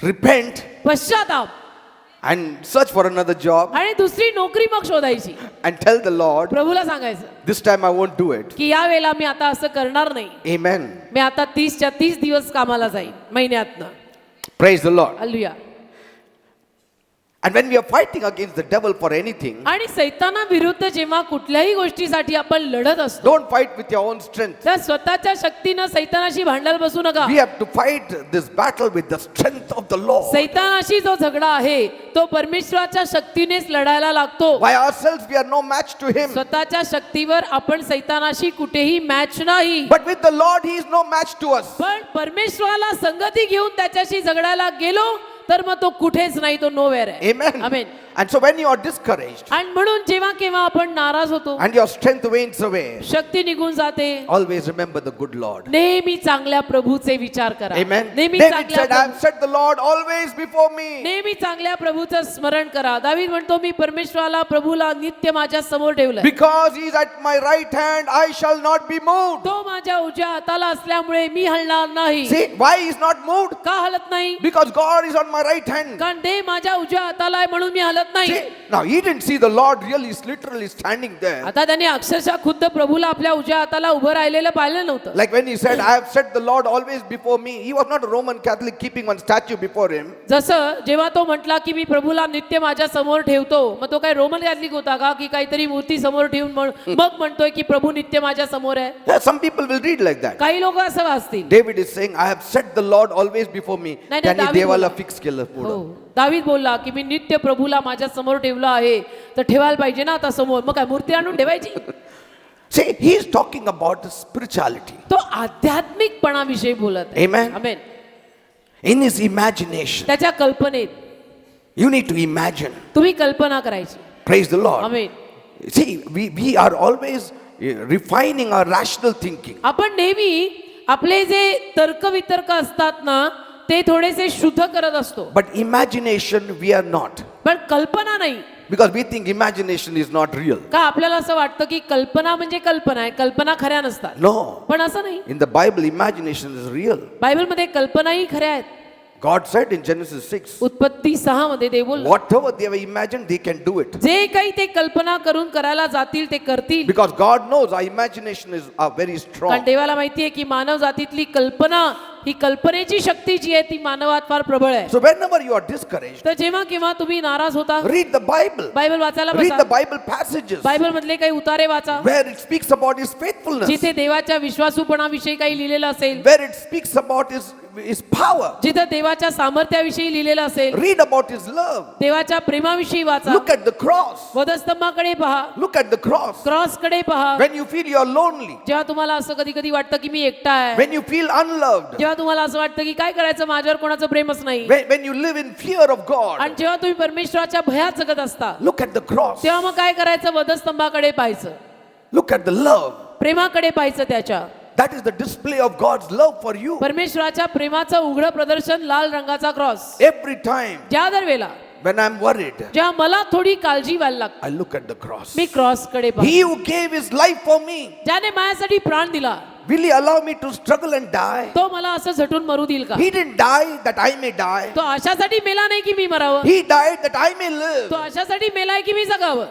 Repent पश्चाताप and search for another job आणि दुसरी नोकरी मग शोधायची. and tell the Lord, प्रभूला सांगायचं this time I won't do it. की या वेळेला मी आता असं करणार नाही. Amen. मी आता 30च्या 30 दिवस कामाला जाईन महिन्यातनं. Praise the Lord. Hallelujah. And when we are fighting against the devil for anything, आणि सैताना विरुद्ध जेव्हा कुठल्याही गोष्टीसाठी आपण लढत असतो don't fight with your own strength. त्या स्वतःच्या शक्तीनं सैतानाशी भांडायला बसू नका. We have to fight this battle with the strength of the Lord. सैतानाशी जो झगडा आहे तो परमेश्वराच्या शक्तीनेच लढायला लागतो. By ourselves, we are no match to him. स्वतःच्या शक्तीवर आपण सैतानाशी कुठेही मॅच नाही. But with the Lord, he is no match to us. पण परमेश्वराला संगती घेऊन त्याच्याशी झगडायला गेलो तर मग तो कुठेच नाही तो नोवेअर आहे. Amen. Amen. And so when you are discouraged आणि म्हणून जेव्हा केव्हा आपण नाराज होतो and your strength wanes away, शक्ती निघून जाते always remember the good Lord. नेहमी चांगल्या प्रभूचे विचार करा. Amen. नेहमी David चांगल्या said, I have set the Lord always before me. नेहमी चांगल्या प्रभूचं स्मरण करा. दावीद म्हणतो मी परमेश्वराला प्रभूला नित्य माझ्या समोर ठेवलंय. Because he is at my right hand, I shall not be moved. तो माझ्या उजव्या हाताला असल्यामुळे मी हलणार नाही. See, why he is not moved? का हलत नाही? Because God is on my right hand. कारण देव माझ्या उजव्या हाताला आहे म्हणून मी हलत नाही. See, now he didn't see the Lord really literally standing there. आता त्यांनी अक्षरशः खुद्द प्रभूला आपल्या उजव्या हाताला उभं राहिलेलं पाहिलं नव्हतं. Like when he said, I have set the Lord always before me, he was not a Roman Catholic keeping one statue before him. जसं जेव्हा तो म्हटला की मी प्रभूला नित्य माझ्या समोर ठेवतो मग तो काय रोमन कॅथलिक होता का की काहीतरी मूर्ती समोर ठेवून मग म्हणतोय की प्रभू नित्य माझ्या समोर आहे. Yeah, some people will read like that. काही लोक असं वाचतील. David is saying, I have set the Lord always before me. नाही, त्यांनी दावीद देवाला बोला. फिक्स केलं हो पुढं. दावीद बोलला की मी नित्य प्रभूला माझ्या समोर ठेवलं आहे तर ठेवायला पाहिजे ना आता समोर मग काय मूर्ती आणून ठेवायची. See, he is talking about the spirituality. तो आध्यात्मिकपणाविषयी बोलत आहे. Amen. Amen. In his imagination, त्याच्या कल्पनेत you need to imagine. तुम्ही कल्पना करायची. Praise the Lord. Amen. See, we are always refining our rational thinking. आपण नेहमी आपले जे तर्कवितर्क असतात ना ते थोडेसे शुद्ध करत असतो But imagination, we are not. पण कल्पना नाही. Because we think imagination is not real. का आपल्याला असं वाटतं की कल्पना म्हणजे कल्पना आहे कल्पना खऱ्या नसतात. No. पण असं नाही. In the Bible, imagination is real. बायबलमध्ये कल्पनाही खऱ्या आहेत. God said in Genesis 6, उत्पत्ती 6 मध्ये देव बोलला whatever they have imagined, they can do it. जे काही ते कल्पना करून करायला जातील ते करतील. Because God knows our imagination is very कारण strong. देवाला माहिती आहे की मानव जातीतली कल्पना ही कल्पनेची शक्ती जी आहे ती मानवात फार प्रबळ आहे. So whenever you are discouraged, तर जेव्हा केव्हा तुम्ही नाराज होता read the Bible. बायबल वाचायला Read the बसा. Bible passages बायबल मधले काही उतारे वाचा where it speaks about His faithfulness, जिथे देवाच्या विश्वासूपणाविषयी काही लिहिलेलं असेल where it speaks about His power. जिथे देवाच्या सामर्थ्याविषयी लिहिलेलं असेल Read about His love. देवाच्या प्रेमाविषयी वाचा. Look at the cross. वधस्तंभाकडे पहा Look at the cross. Cross कडे पहा. When you feel you are lonely, जेव्हा तुम्हाला असं कधी कधी वाटतं की मी एकटा आहे when you feel unloved, जेव्हा तुम्हाला असं वाटतं की काय करायचं माझ्यावर कोणाचं प्रेमच नाही when you live in fear of God, आणि जेव्हा तुम्ही परमेश्वराच्या भयात जगत असता look at the cross. तेव्हा मग काय करायचं वधस्तंभाकडे पाहायचं Look at the love. प्रेमाकडे पाहायचं त्याच्या. That is the display of God's love for you. परमेश्वराच्या प्रेमाचं उघडं प्रदर्शन लाल रंगाचा क्रॉस. Every time ज्या दर वेळेला when I'm worried, जेव्हा मला थोडी काळजी व्हायला लागते I look at the cross. Me cross कडे पाहतो. He who gave His life for me, ज्याने माझ्यासाठी प्राण दिला will He allow me to struggle and die? तो मला असं झटून मरू देईल का? He didn't die that I may die. तो अशासाठी मेला नाही की मी मरावं. He died that I may live. तो अशासाठी मेलाय की मी जगावं.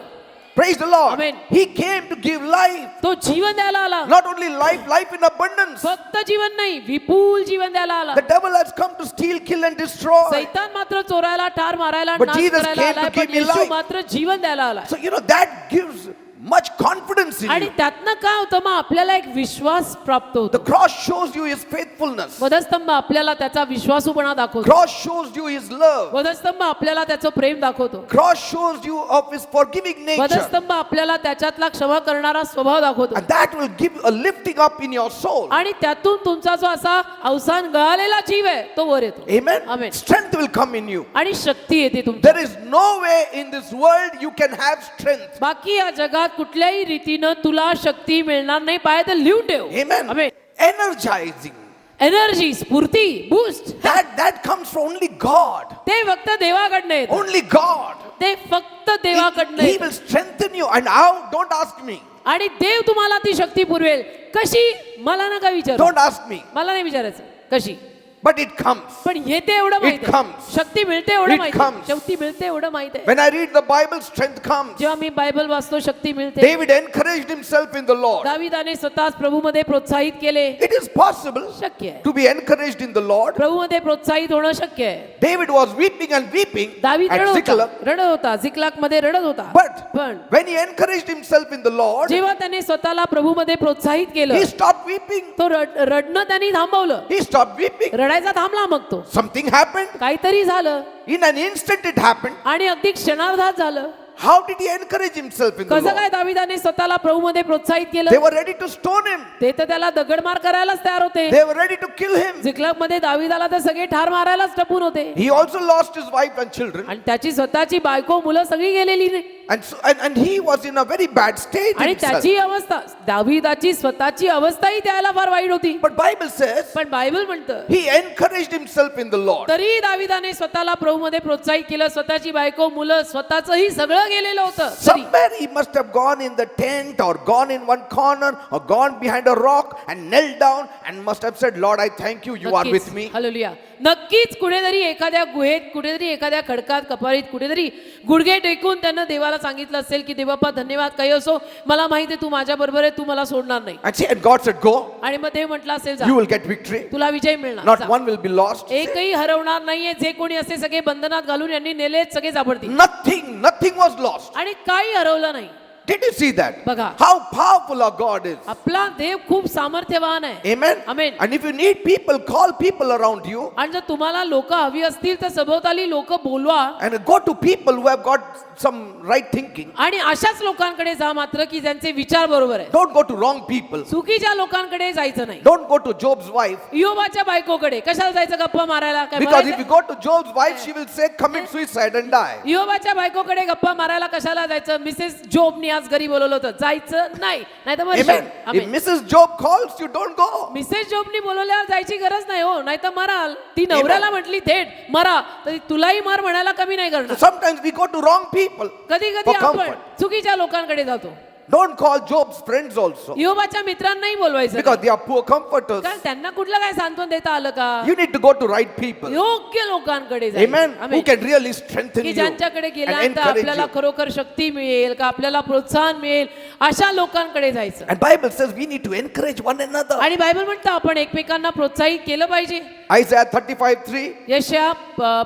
Praise the Lord. Amen. He came to give life. तो जीवन द्यायला आला. Not only life, life in abundance. फक्त जीवन नाही, विपुल जीवन द्यायला आला. The devil has come to steal, kill and destroy. सैतान मात्र चोरायला, ठार मारायला, But नाश Jesus करायला came to आलाय, give पण me येशू life. मात्र जीवन द्यायला आलाय. So that gives much confidence in आणि you. त्यातनं काय होतं मग आपल्याला एक विश्वास प्राप्त The होतो. cross shows you his faithfulness. वधस्तंभ आपल्याला त्याचा विश्वासूपणा दाखवतो. Cross shows you his love. वधस्तंभ आपल्याला त्याचं प्रेम दाखवतो. Cross shows you of his forgiving nature. वधस्तंभ आपल्याला त्याच्यातला क्षमा करणारा स्वभाव दाखवतो. And that will give a lifting up in your soul. आणि त्यातून तुमचा जो असा अवसान गळालेला जीव आहे तो वर येतो. Amen. Amen. Strength will come in you. आणि शक्ती येते तुमच्या. There is no way in this world you can have strength. बाकी या जगात कुठल्याही रीतीनं तुला शक्ती मिळणार नाही. पाय तर लिहून ठेव. Amen. Energizing. एनर्जी, स्फूर्ती, boost That comes from only God. ते फक्त देवाकडनं येतं. Only God. ते फक्त देवाकडनं He येतं. will strengthen you. And how? Don't ask me. आणि देव तुम्हाला ती शक्ती पुरवेल. कशी? मला नका विचारू. Don't ask me. मला नाही विचारायचं कशी, But it comes. पण येते एवढं माहित आहे. comes. शक्ती मिळते एवढं It माहित आहे. comes. शक्ती मिळते एवढं माहित आहे. When I read the Bible, strength comes. जेव्हा मी बायबल वाचतो शक्ती मिळते. David encouraged himself in the Lord. दाविदाने स्वतःच प्रभूमध्ये प्रोत्साहित केले. It is possible शक्य आहे. to be encouraged in the Lord. प्रभूमध्ये प्रोत्साहित होणं शक्य आहे. David was weeping and weeping दावीद at रडत Ziklag. होता, रडत होता, झिकलाग मध्ये रडत होता. But पण when he encouraged himself in the Lord, जेव्हा त्याने स्वतःला प्रभूमध्ये प्रोत्साहित केलं, he stopped weeping. तो रडणं त्यांनी थांबवलं. He stopped weeping. रडायचा थांबला मग तो. Something happened. काहीतरी झालं In an instant it happened. आणि अगदी क्षणार्धात झालं. How did he encourage himself in the कसं Lord? काय दाविदाने स्वतःला प्रभूमध्ये प्रोत्साहित They केलं? were ready to stone him. ते तर त्याला दगडमार करायलाच तयार होते. They were ready to kill him. झिकलाग मध्ये दाविदाला तर सगळे ठार मारायलाच टपून होते. He also lost his wife and children. आणि त्याची स्वतःची बायको मुलं सगळी गेलेली नाही. And he was in a very bad state आणि himself. त्याची अवस्था, दाविदाची स्वतःची अवस्थाही त्याला फार वाईट होती. But Bible says पण बायबल म्हणतं he encouraged himself in the Lord. तरी दाविदाने स्वतःला प्रभूमध्ये प्रोत्साहित केलं. स्वतःची बायको, मुलं, स्वतःचंही सगळं गेलेलं होतं. तरी Somewhere he must have gone in the tent or gone in one corner or gone behind a rock and knelt down and must have said, Lord, I thank you, you are with me. Hallelujah. नक्कीच कुठेतरी एखाद्या गुहेत, कुठेतरी एखाद्या खडकात, कपारीत, कुठेतरी गुडघे टेकून त्यानं देवाला सांगितलं असेल की देवबापा धन्यवाद, काही असो, मला माहिती आहे तू माझ्या बरोबर आहे, तू मला सोडणार नाही. And God said, go, आणि मग देव म्हटलं असेल जा, you will get victory. तुला विजय मिळणार. Not जा. one will be lost. एकही हरवणार नाहीये. जे कोणी असे सगळे बंधनात घालून यांनी नेले सगळे सापडतील. Nothing was lost. आणि काही हरवलं नाही. Did you see that? बघा. How powerful our God is. आपला देव खूप सामर्थ्यवान आहे. Amen. Amen. And if you need people, call people around you आणि जर तुम्हाला लोक हवी असतील तर सभोवताली लोक बोलवा and go to people who have got some right thinking. आणि अशाच लोकांकडे जा मात्र की ज्यांचे विचार बरोबर आहे. Don't go to wrong people. चुकीच्या लोकांकडे जायचं नाही. Don't go to Job's wife. योबाच्या बायकोकडे कशाला जायचं गप्पा मारायला? काय Because if मारायचं? you go to Job's wife, she will say, commit suicide and die. योबाच्या बायकोकडे गप्पा मारायला कशाला जायचं? मिसेस जोबनी आज घरी बोलवलं होतं, जायचं नाही. नाहीतर मग Amen. If Mrs. Job calls, you don't go. Mrs जोबनी बोलवल्यावर जायची गरज नाही हो, नाहीतर मराल. ती नवऱ्याला म्हटली थेट मरा, तरी तुलाही मार म्हणायला कमी नाही करणार. Sometimes we go to wrong people. कधी कधी For आपण comfort. चुकीच्या लोकांकडे जातो. Don't call Job's friends also. योबाच्या मित्रांनाही बोलवायचं Because नाही. they are poor comforters. कारण त्यांना कुठलं काय सांत्वन देता आलं का? You need to go to right people. योग्य लोकांकडे जायचं. Amen. Who amen. can really strengthen की you ज्यांच्याकडे and गेल्यानंतर encourage आपल्याला you. खरोखर शक्ती मिळेल का, आपल्याला प्रोत्साहन मिळेल, अशा लोकांकडे जायचं. And Bible says we need to encourage one another. आणि बायबल म्हणतं आपण एकमेकांना प्रोत्साहित केलं पाहिजे. Isaiah 35:3. यशया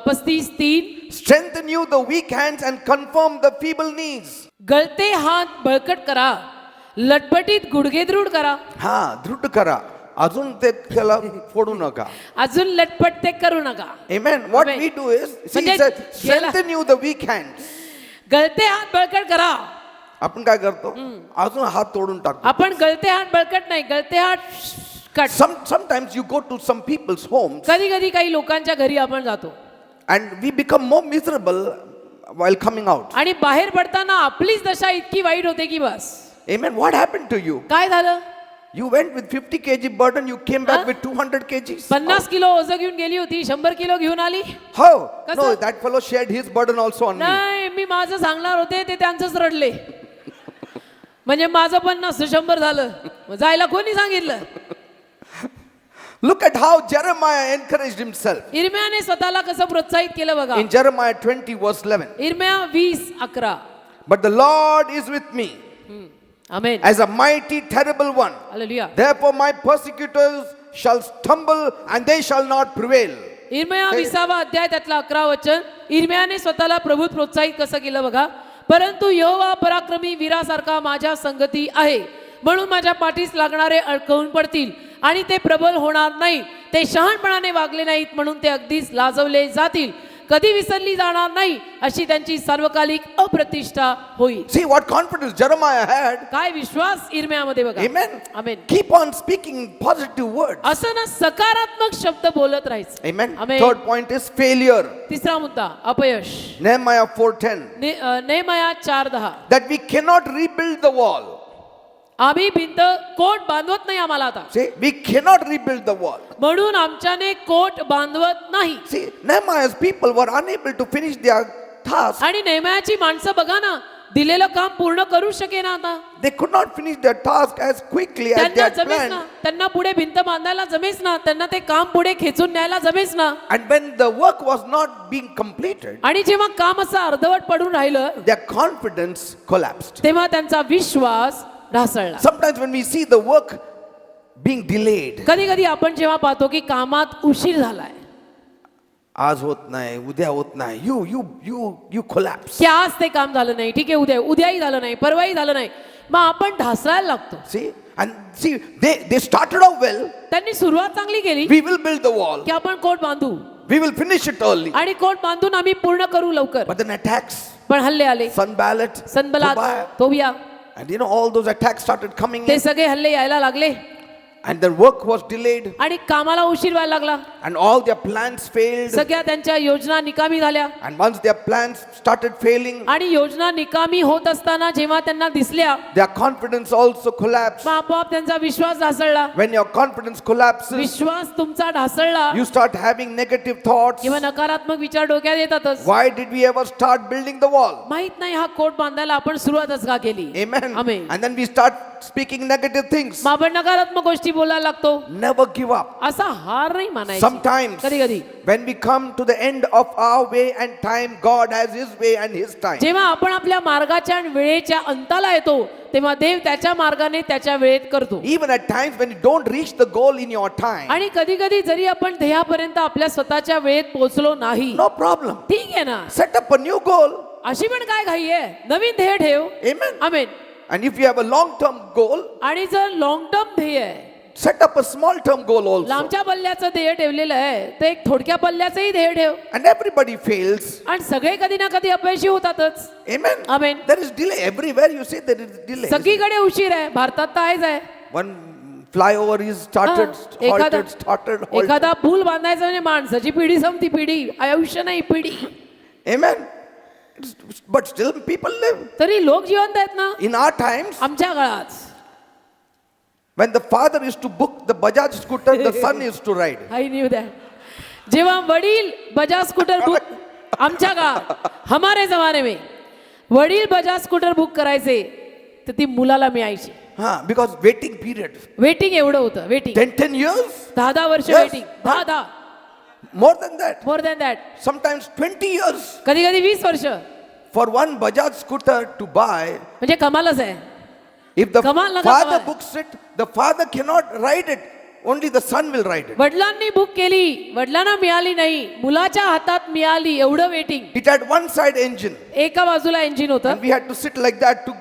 35:3 Strengthen you the weak hands and confirm the feeble knees. गळते हात बळकट करा, लटपटीत गुडघे दृढ करा. हा दृढ करा, अजून ते त्याला फोडू नका. अजून लटपट ते करू नका. Amen. What Amen. we do is, see, म्हणजे it says, strengthen you the weak hands. गळते हात बळकट करा. आपण काय करतो, अजून हात तोडून टाकतो. आपण गळते हात बळकट नाही, गळते हात cut. Sometimes you go to some people's homes कधी कधी काही लोकांच्या घरी आपण जातो and we become more miserable while coming out. आणि बाहेर पडताना आपलीच दशा इतकी वाईट होते की बस. Amen. What happened to you? काय झालं? You went with 50 kg burden, you came back with 200 kgs. 50 kilo ओझं घेऊन गेली होती, 100 किलो घेऊन आली. How? कसं? No, that fellow shared his burden also on me. नाही, मी माझं सांगणार होते ते त्यांचंच रडले. म्हणजे माझं 50 100 झालं. मग जायला कोणी सांगितलं? Look at how Jeremiah encouraged himself. इर्म्याने स्वतःला कसं प्रोत्साहित केलं बघा. In Jeremiah 20 verse 11. इर्म्या 20:11. But the Lord is with me amen. as a mighty, terrible one. Hallelujah. Therefore, my persecutors shall stumble and they shall not prevail. इर्मया 20वा अध्याय त्यातला 11 वचन. इर्मयाने स्वतःला प्रभूत प्रोत्साहित कसं केलं बघा. परंतु यहोवा पराक्रमी वीरासारखा माझ्या संगती आहे, म्हणून माझ्या पाठीस लागणारे अडकवून पडतील आणि ते प्रबल होणार नाही. ते शहाणपणाने वागले नाहीत म्हणून ते अगदीच लाजवले जातील. कधी विसरली जाणार नाही अशी त्यांची सार्वकालिक अप्रतिष्ठा होईल. See what confidence Jeremiah had. काय विश्वास इर्मयामध्ये बघा. Amen. Amen. Keep on speaking positive words. असं ना सकारात्मक शब्द बोलत राहायचं. Amen. Amen. Third point is failure. तिसरा मुद्दा अपयश. Nehemiah 4:10. नेहमया 4:10. That we cannot rebuild the wall. आम्ही भिंत कोट बांधवत नाही आम्हाला आता, See, we cannot rebuild the wall. म्हणून आमच्याने कोट बांधवत नाही. See, Nehemiah's people were unable to finish their task. आणि नेहमयाची माणसं बघा ना, दिलेलं काम पूर्ण करू शकेना आता. They could not finish their task as quickly as they त्यांना had जमेस planned. ना, त्यांना पुढे भिंत बांधायला जमेस ना, त्यांना ते काम पुढे खेचून न्यायला जमेस ना. And when the work was not being completed, आणि जेव्हा काम असं अर्धवट पडून राहिलं, their confidence collapsed. तेव्हा त्यांचा विश्वास ढासळला. Sometimes when we see the work being delayed, कधी कधी आपण जेव्हा पाहतो की कामात उशीर झालाय, आज होत नाही, उद्या होत नाही, you collapse. की आज ते काम झालं नाही, ठीक आहे उद्याही झालं नाही, परवाही झालं नाही, मग आपण ढासळायला लागतो. See, and see, they started off well. त्यांनी सुरुवात चांगली केली We will build the wall. की आपण कोट बांधू We will finish it early. आणि कोट बांधून आम्ही पूर्ण करू लवकर. But then attacks, पण हल्ले आले, Sanballat, सनबलात, Tobiah, Tobiah, and all those attacks started coming ते in, सगळे हल्ले यायला लागले and their work was delayed, आणि कामाला उशीर व्हायला लागला. and all their plans failed. सगळ्या त्यांच्या योजना निकामी झाल्या. And once their plans started failing, आणि योजना निकामी होत असताना जेव्हा त्यांना दिसल्या, their confidence also collapsed. मग आपोआप त्यांचा विश्वास ढासळला. When your confidence collapses, विश्वास तुमचा ढासळला you start having negative thoughts. किंवा नकारात्मक विचार डोक्यात येतातच. Why did we ever start building the wall? माहित नाही हा कोट बांधायला आपण सुरुवातच का केली. Amen. Amen. And then we start speaking negative things. मग आपण नकारात्मक गोष्टी बोलायला लागतो. Never give up. असा हार नाही मानायचा. Sometimes, कधी कधी when we come to the end of our way and time, God has His way and His time. जेव्हा आपण आपल्या मार्गाच्या आणि वेळेच्या अंताला येतो, तेव्हा देव त्याच्या मार्गाने त्याच्या वेळेत करतो. Even at times when you don't reach the goal in your time, आणि कधी कधी जरी आपण ध्येयापर्यंत आपल्या स्वतःच्या वेळेत पोहोचलो नाही, no problem. ठीक आहे ना, Set up a new goal. अशी पण काय घाई आहे, नवीन ध्येय ठेव. Amen. Amen. And if you have a long-term goal, आणि जर लॉंग टर्म ध्येय आहे, set up a small-term goal also. लांबच्या पल्ल्याचं ध्येय ठेवलेलं आहे, ते एक थोडक्या पल्ल्याचंही ध्येय ठेव. And everybody fails. आणि सगळे कधी ना कधी अपयशी होतातच. Amen. Amen. There is delay everywhere. You see there is delay. सगळीकडे उशीर आहे, भारतात तर आहेच आहे. One flyover is started, halted, started, halted. एखादा पूल बांधायचा म्हणजे माणसाची पिढी संपती, पिढी आयुष्य नाही पिढी. Amen. But still people live. तरी लोक जिवंत आहेत ना. In our times, आमच्या काळात when the father used to book the Bajaj scooter, the son used to ride. I knew that. जेव्हा वडील बजाज स्कूटर बुक, आमच्या काळात हमारे जमाने में वडील बजाज स्कूटर बुक करायचे तर ती मुलाला मिळायची. Because waiting period. वेटिंग एवढं होतं. Waiting 10 years? 10 वर्ष Yes. Waiting. 10 More than that. More than that. Sometimes 20 years कधी कधी 20 वर्ष. for one Bajaj scooter to buy. म्हणजे कमालच आहे. If the Kamal na father kamal. books it, the father cannot ride it. Only the son will ride it. वडिलांनी book केली, वडिलांना मिळाली नाही, मुलाच्या हातात मिळाली. एवढं waiting. It had one side engine. एका बाजूला इंजिन होतं And we had to sit like that to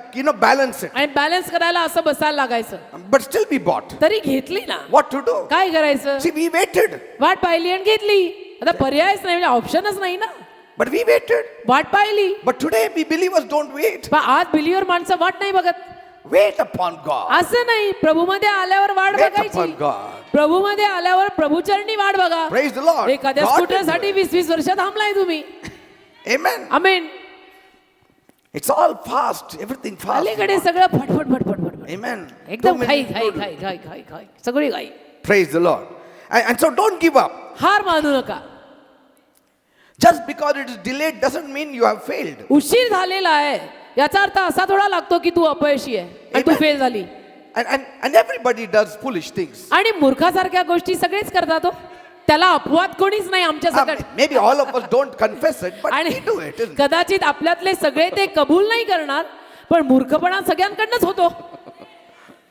balance it. आणि बॅलन्स करायला असं बसायला लागायचं. But still we bought. तरी घेतली ना. What to do? काय करायचं. See, we waited. वाट पाहिली आणि घेतली. आता पर्यायच नाही, म्हणजे ऑप्शनच नाही ना. But we waited. वाट पाहिली. But today we believers don't wait. पण आज बिलीवर माणसं वाट नाही बघत. Wait upon God. असं नाही, प्रभूमध्ये आल्यावर वाट Wait बघायची. upon God. प्रभूमध्ये आल्यावर प्रभूचरणी वाट बघा. Praise the Lord. एखाद्या God will स्कूटर do साठी it. 20 वर्ष थांबलाय तुम्ही. Amen. Amen. It's all fast. Everything fast. अलीकडे सगळं फटफट फटफट फटफट. Amen. एकदम Too घाई many घाई to do. घाई घाई घाई घाई सगळी घाई. Praise the Lord. And so don't give up. हार मानू नका. Just because it is delayed doesn't mean you have failed. उशीर झालेला आहे याचा अर्थ असा थोडा लागतो की तू अपयशी आहे आणि तू Amen. फेल झाली. And everybody does foolish things. आणि मूर्खासारख्या गोष्टी सगळेच करतात हो. त्याला अपवाद कोणीच नाही आमच्या सकट. Maybe all of us don't confess it, but आणि we do it. Isn't it? कदाचित आपल्यातले सगळे ते कबूल नाही करणार, पण मूर्खपणा सगळ्यांकडनंच होतो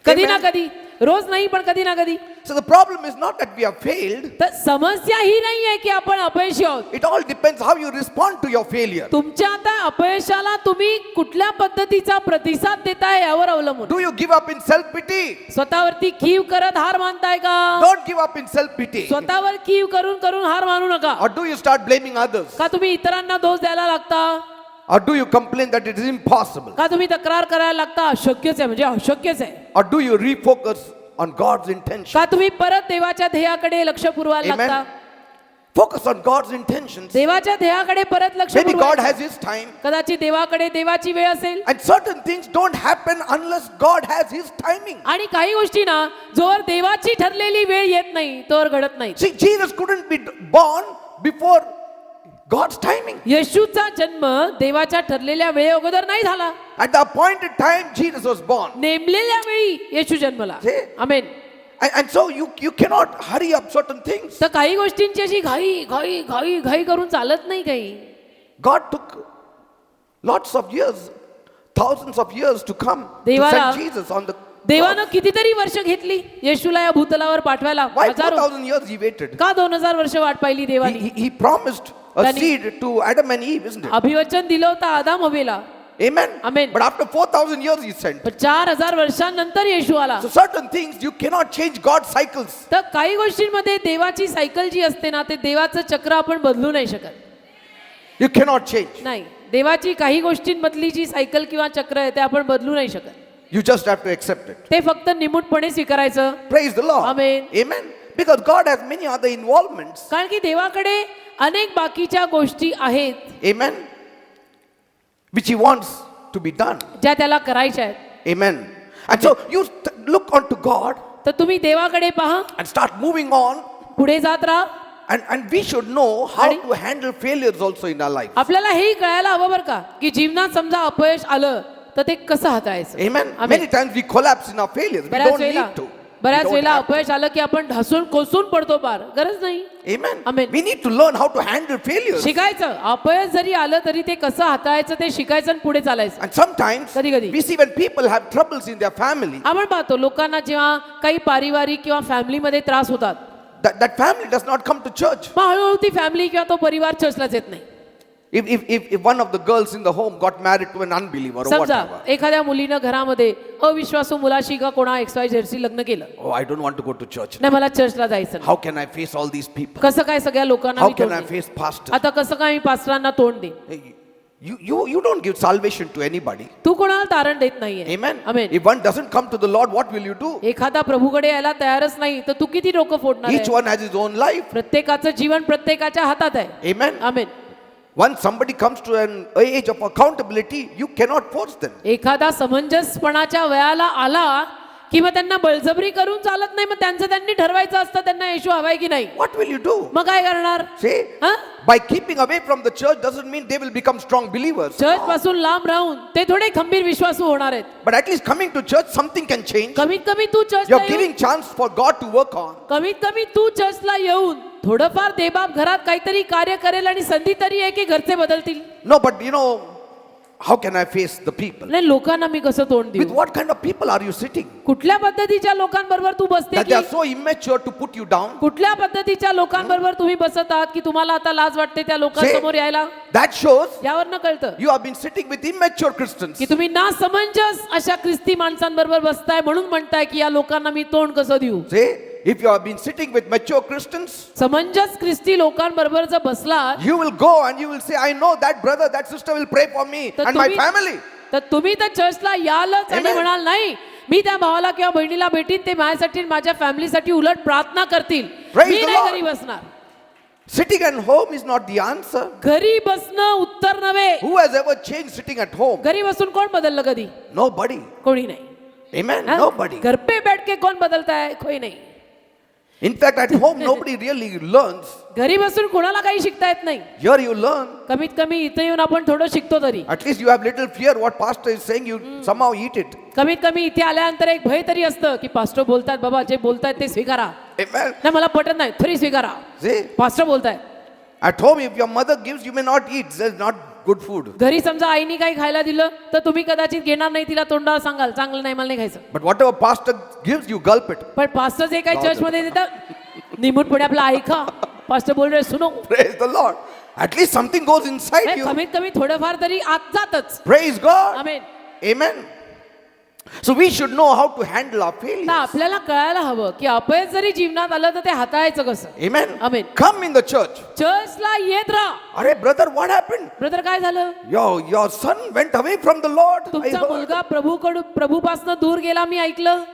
कधी ना कधी, रोज नाही पण कधी ना कधी. So the problem is not that we have failed. तर समस्या ही नाही आहे की आपण अपयशी आहोत. It all depends how you respond to your failure. तुमच्या आता अपयशाला तुम्ही कुठल्या पद्धतीचा प्रतिसाद देताय यावर अवलंबून. Do you give up in self-pity? स्वतःवरती कीव करत हार मानताय का? Don't give up in self-pity. स्वतःवर कीव करून करून हार मानू नका. Or do you start blaming others? का तुम्ही इतरांना दोष द्यायला लागता? Or do you complain that it is impossible? का तुम्ही तक्रार करायला लागता अशक्यच आहे म्हणजे अशक्यच आहे? Or do you refocus on God's intention? का तुम्ही परत देवाच्या ध्येयाकडे लक्ष पुरवायला Amen. लागता? Focus on God's intentions. देवाच्या ध्येयाकडे परत लक्ष Maybe God पुरवायचं. has His time. कदाचित देवाकडे देवाची वेळ असेल. And certain things don't happen unless God has His timing. आणि काही गोष्टी ना जोवर देवाची ठरलेली वेळ येत नाही तोवर घडत नाही. See, Jesus couldn't be born before God's timing. येशूचा जन्म देवाच्या ठरलेल्या वेळे अगोदर नाही झाला. At the appointed time, Jesus was born. नेमलेल्या वेळी येशू जन्मला. See? Amen. And so you cannot hurry up certain things. तर काही गोष्टींची अशी घाई घाई घाई घाई करून चालत नाही काही. God took lots of years, thousands of years to come to देवाला- send Jesus on the देवानं कितीतरी वर्ष घेतली येशूला या भूतलावर पाठवायला. Why हजारो. 4,000 years He waited? का 2000 वर्ष वाट पाहिली देवानी? He promised a Then he- seed to Adam and Eve, isn't it? अभिवचन दिलं होतं आदाम हवेला. Amen. Amen. But after 4,000 years He sent. पण 4000 वर्षांनंतर येशू आला. So certain things you cannot change God's cycles. तर काही गोष्टींमध्ये देवाची सायकल जी असते ना ते देवाचं चक्र आपण बदलू नाही शकत. You cannot change. नाही, देवाची काही गोष्टींमधली जी सायकल किंवा चक्र आहे ते आपण बदलू नाही शकत. You just have to accept it. ते फक्त निमूटपणे स्वीकारायचं. Praise the Lord. Amen. Amen. Because God has many other involvements. कारण की देवाकडे अनेक बाकीच्या गोष्टी आहेत Amen. Which He wants to be done. ज्या त्याला करायच्या आहेत. Amen. And so you look unto God तर तुम्ही देवाकडे पहा, and start moving on. पुढे जात राहा. And we should know how आणि- to handle failures also in our life. आपल्याला हेही कळायला हवं बरं का की जीवनात समजा अपयश आलं तर ते कसं हाताळायचं. Amen. Amen. Many times we collapse in our failures. We बऱ्याच don't वेळेला need to. बऱ्याच We don't वेळेला have to. अपयश आलं की आपण ढासून कोसून पडतो पार. गरज नाही. Amen. Amen. We need to learn how to handle failures. शिकायचं. अपयश जरी आलं तरी ते कसं हाताळायचं ते शिकायचं आणि पुढे चालायचं. And sometimes कधी-कधी. we see when people have troubles in their family, आपण पाहतो लोकांना जेव्हा काही पारिवारिक किंवा फॅमिलीमध्ये त्रास होतात that family does not come to church. मग हळूहळू ती फॅमिली किंवा तो परिवार चर्चलाच येत नाही. If one of the girls in the home got married to an unbeliever or समजा whatever, एखाद्या मुलीनं घरामध्ये अविश्वासू मुलाशी का कोणा XYZ लग्न केलं. oh, I don't want to go to church. नाही मला चर्चला जायचं नाही. How can I face all these people? कसं काय सगळ्या लोकांना How मी can तोंड I देईन? face pastors? आता कसं काय मी पास्टरांना तोंड देईन? Hey, You don't give salvation to anybody. तू कोणाला तारण देत नाहीये. Amen. Amen. If one doesn't come to the Lord, what will you do? एखादा प्रभूकडे यायला तयारच नाही तर तू किती डोकं फोडणार Each आहे? one has his own life. प्रत्येकाचं जीवन प्रत्येकाच्या हातात आहे. Amen. Amen. Once somebody comes to an age of accountability, you cannot force them. एखादा समंजसपणाच्या वयाला आला की मग त्यांना बळजबरी करून चालत नाही. मग त्यांचं त्यांनी ठरवायचं असतं त्यांना येशू हवाय की नाही. What will you do? मग काय करणार? See, हा? by keeping away from the church doesn't mean they will become strong believers. Church पासून लांब राहून ते थोडे खंबीर विश्वासू होणार आहेत. But at least coming to church, something can change. कमीत कमी तू You're चर्चला giving chance for God to work on. कमीत कमी तू चर्चला येऊन थोडंफार देबाप घरात काहीतरी कार्य करेल आणि संधी तरी आहे की घरचे बदलतील. No, but how can I face the people? नाही लोकांना मी कसं तोंड With देऊ? what kind of people are you sitting? कुठल्या पद्धतीच्या लोकांबरोबर तू बसते That की they are so immature to put you down? कुठल्या पद्धतीच्या लोकांबरोबर तुम्ही बसत आहात की तुम्हाला आता लाज वाटते त्या लोकांसमोर यायला? That shows यावर न कळतं you have been sitting with immature Christians. की तुम्ही ना समंजस अशा ख्रिस्ती माणसांबरोबर बसताय म्हणून म्हणताय की या लोकांना मी तोंड कसं देऊ? See, if you have been sitting with mature Christians, समंजस ख्रिस्ती लोकांबरोबर जर बसला you will go and you will say, I know that brother, that sister will pray for me तर and my तुम्ही- family. तर तुम्ही तर चर्चला यालच आणि Amen. म्हणाल नाही मी त्या भावाला किंवा बहिणीला भेटीन ते माझ्यासाठी आणि माझ्या फॅमिलीसाठी उलट प्रार्थना करतील. Praise मी the नाही Lord. घरी बसणार. Sitting at home is not the answer. घरी बसणं उत्तर नव्हे. Who has ever changed sitting at home? घरी बसून कोण बदललं कधी? Nobody. कोणी नाही. Amen. हा? Nobody. घर पे बैठ के कौन बदलता है? कोई नाही. In fact, at home, nobody really learns. घरी बसून कोणाला काही शिकता येत नाही. Here you learn. कमीत कमी इथे येऊन आपण थोडं शिकतो तरी. At least you have little fear what pastor is saying, you somehow eat it. कमीत कमी इथे आल्यानंतर एक भय तरी असतं की पास्टर बोलतात बाबा जे बोलतायत ते स्वीकारा. Amen. नाही मला पटत नाही तरी स्वीकारा. See, पास्टर बोलताय at home, if your mother gives, you may not eat. That's not good food. घरी समजा आईने काही खायला दिलं तर तुम्ही कदाचित घेणार नाही, तिला तोंडावर सांगाल चांगलं नाही मला नाही खायचं. But whatever pastor gives, you gulp it. पण पास्टर जे काही चर्च मध्ये देतात निमूटपणे आपला ऐका. पास्टर बोल रे सुनो. Praise the Lord. At least something goes inside you. कमीत कमी थोडंफार तरी आत जातच. Praise God. Amen. Amen. So we should know how to handle our तर failures. आपल्याला कळायला हवं की अपयश जरी जीवनात आलं तर ते हाताळायचं कसं. Amen. Amen. Come in the church. चर्चला येत राहा. Arey brother, what happened? Brother काय झालं. Your son went away from the Lord. I तुमचा heard. मुलगा प्रभूपासून दूर गेला मी ऐकलं.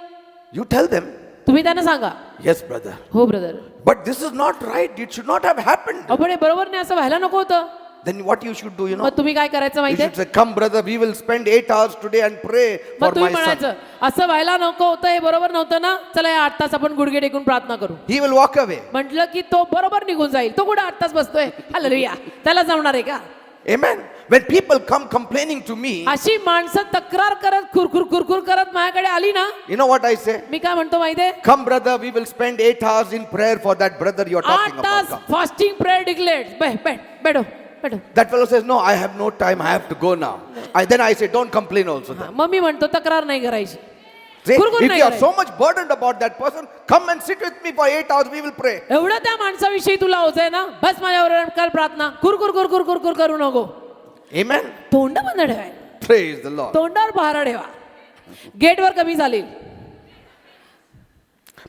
You tell them. तुम्ही त्यांना सांगा. Yes, brother. हो brother. But this is not right. It should not have happened. आपण हे बरोबर नाही असं व्हायला नको होतं. Then what you should do, you know? मग तुम्ही काय करायचं You माहितीये. should say, come brother, we will spend 8 hours today and pray for मग तुम्ही my son. म्हणायचं असं व्हायला नको होतं, हे बरोबर नव्हतं ना, चला या 8 तास आपण गुडघे टेकून प्रार्थना करू. He will walk away. म्हटलं की तो बरोबर निघून जाईल. तो कुठे 8 तास बसतोय. हालेलुया. त्याला जमणार आहे का. Amen. When people come complaining to me, अशी माणसं तक्रार करत खुरखुर करत माझ्याकडे आली ना, you know what I say? मी काय म्हणतो माहितीये. Come brother, we will spend 8 hours in prayer for that brother you're talking 8 about. तास Come. Fasting prayer declared. बैठो. That fellow says, no, I have no time, I have to go now. Then I say, don't complain also. Then. मग मी म्हणतो तक्रार नाही करायची. See, खुरखुर if नाही you are करायची. so much burdened about that person, come and sit with me for 8 hours, we will pray. एवढं त्या माणसाविषयी तुला होत आहे ना, बस माझ्यावर कर प्रार्थना. कुरकुर करू नको. Amen. तोंड बंद ठेवाय. Praise the Lord. तोंडावर पहारा ठेवा. गेटवर कमी झाली.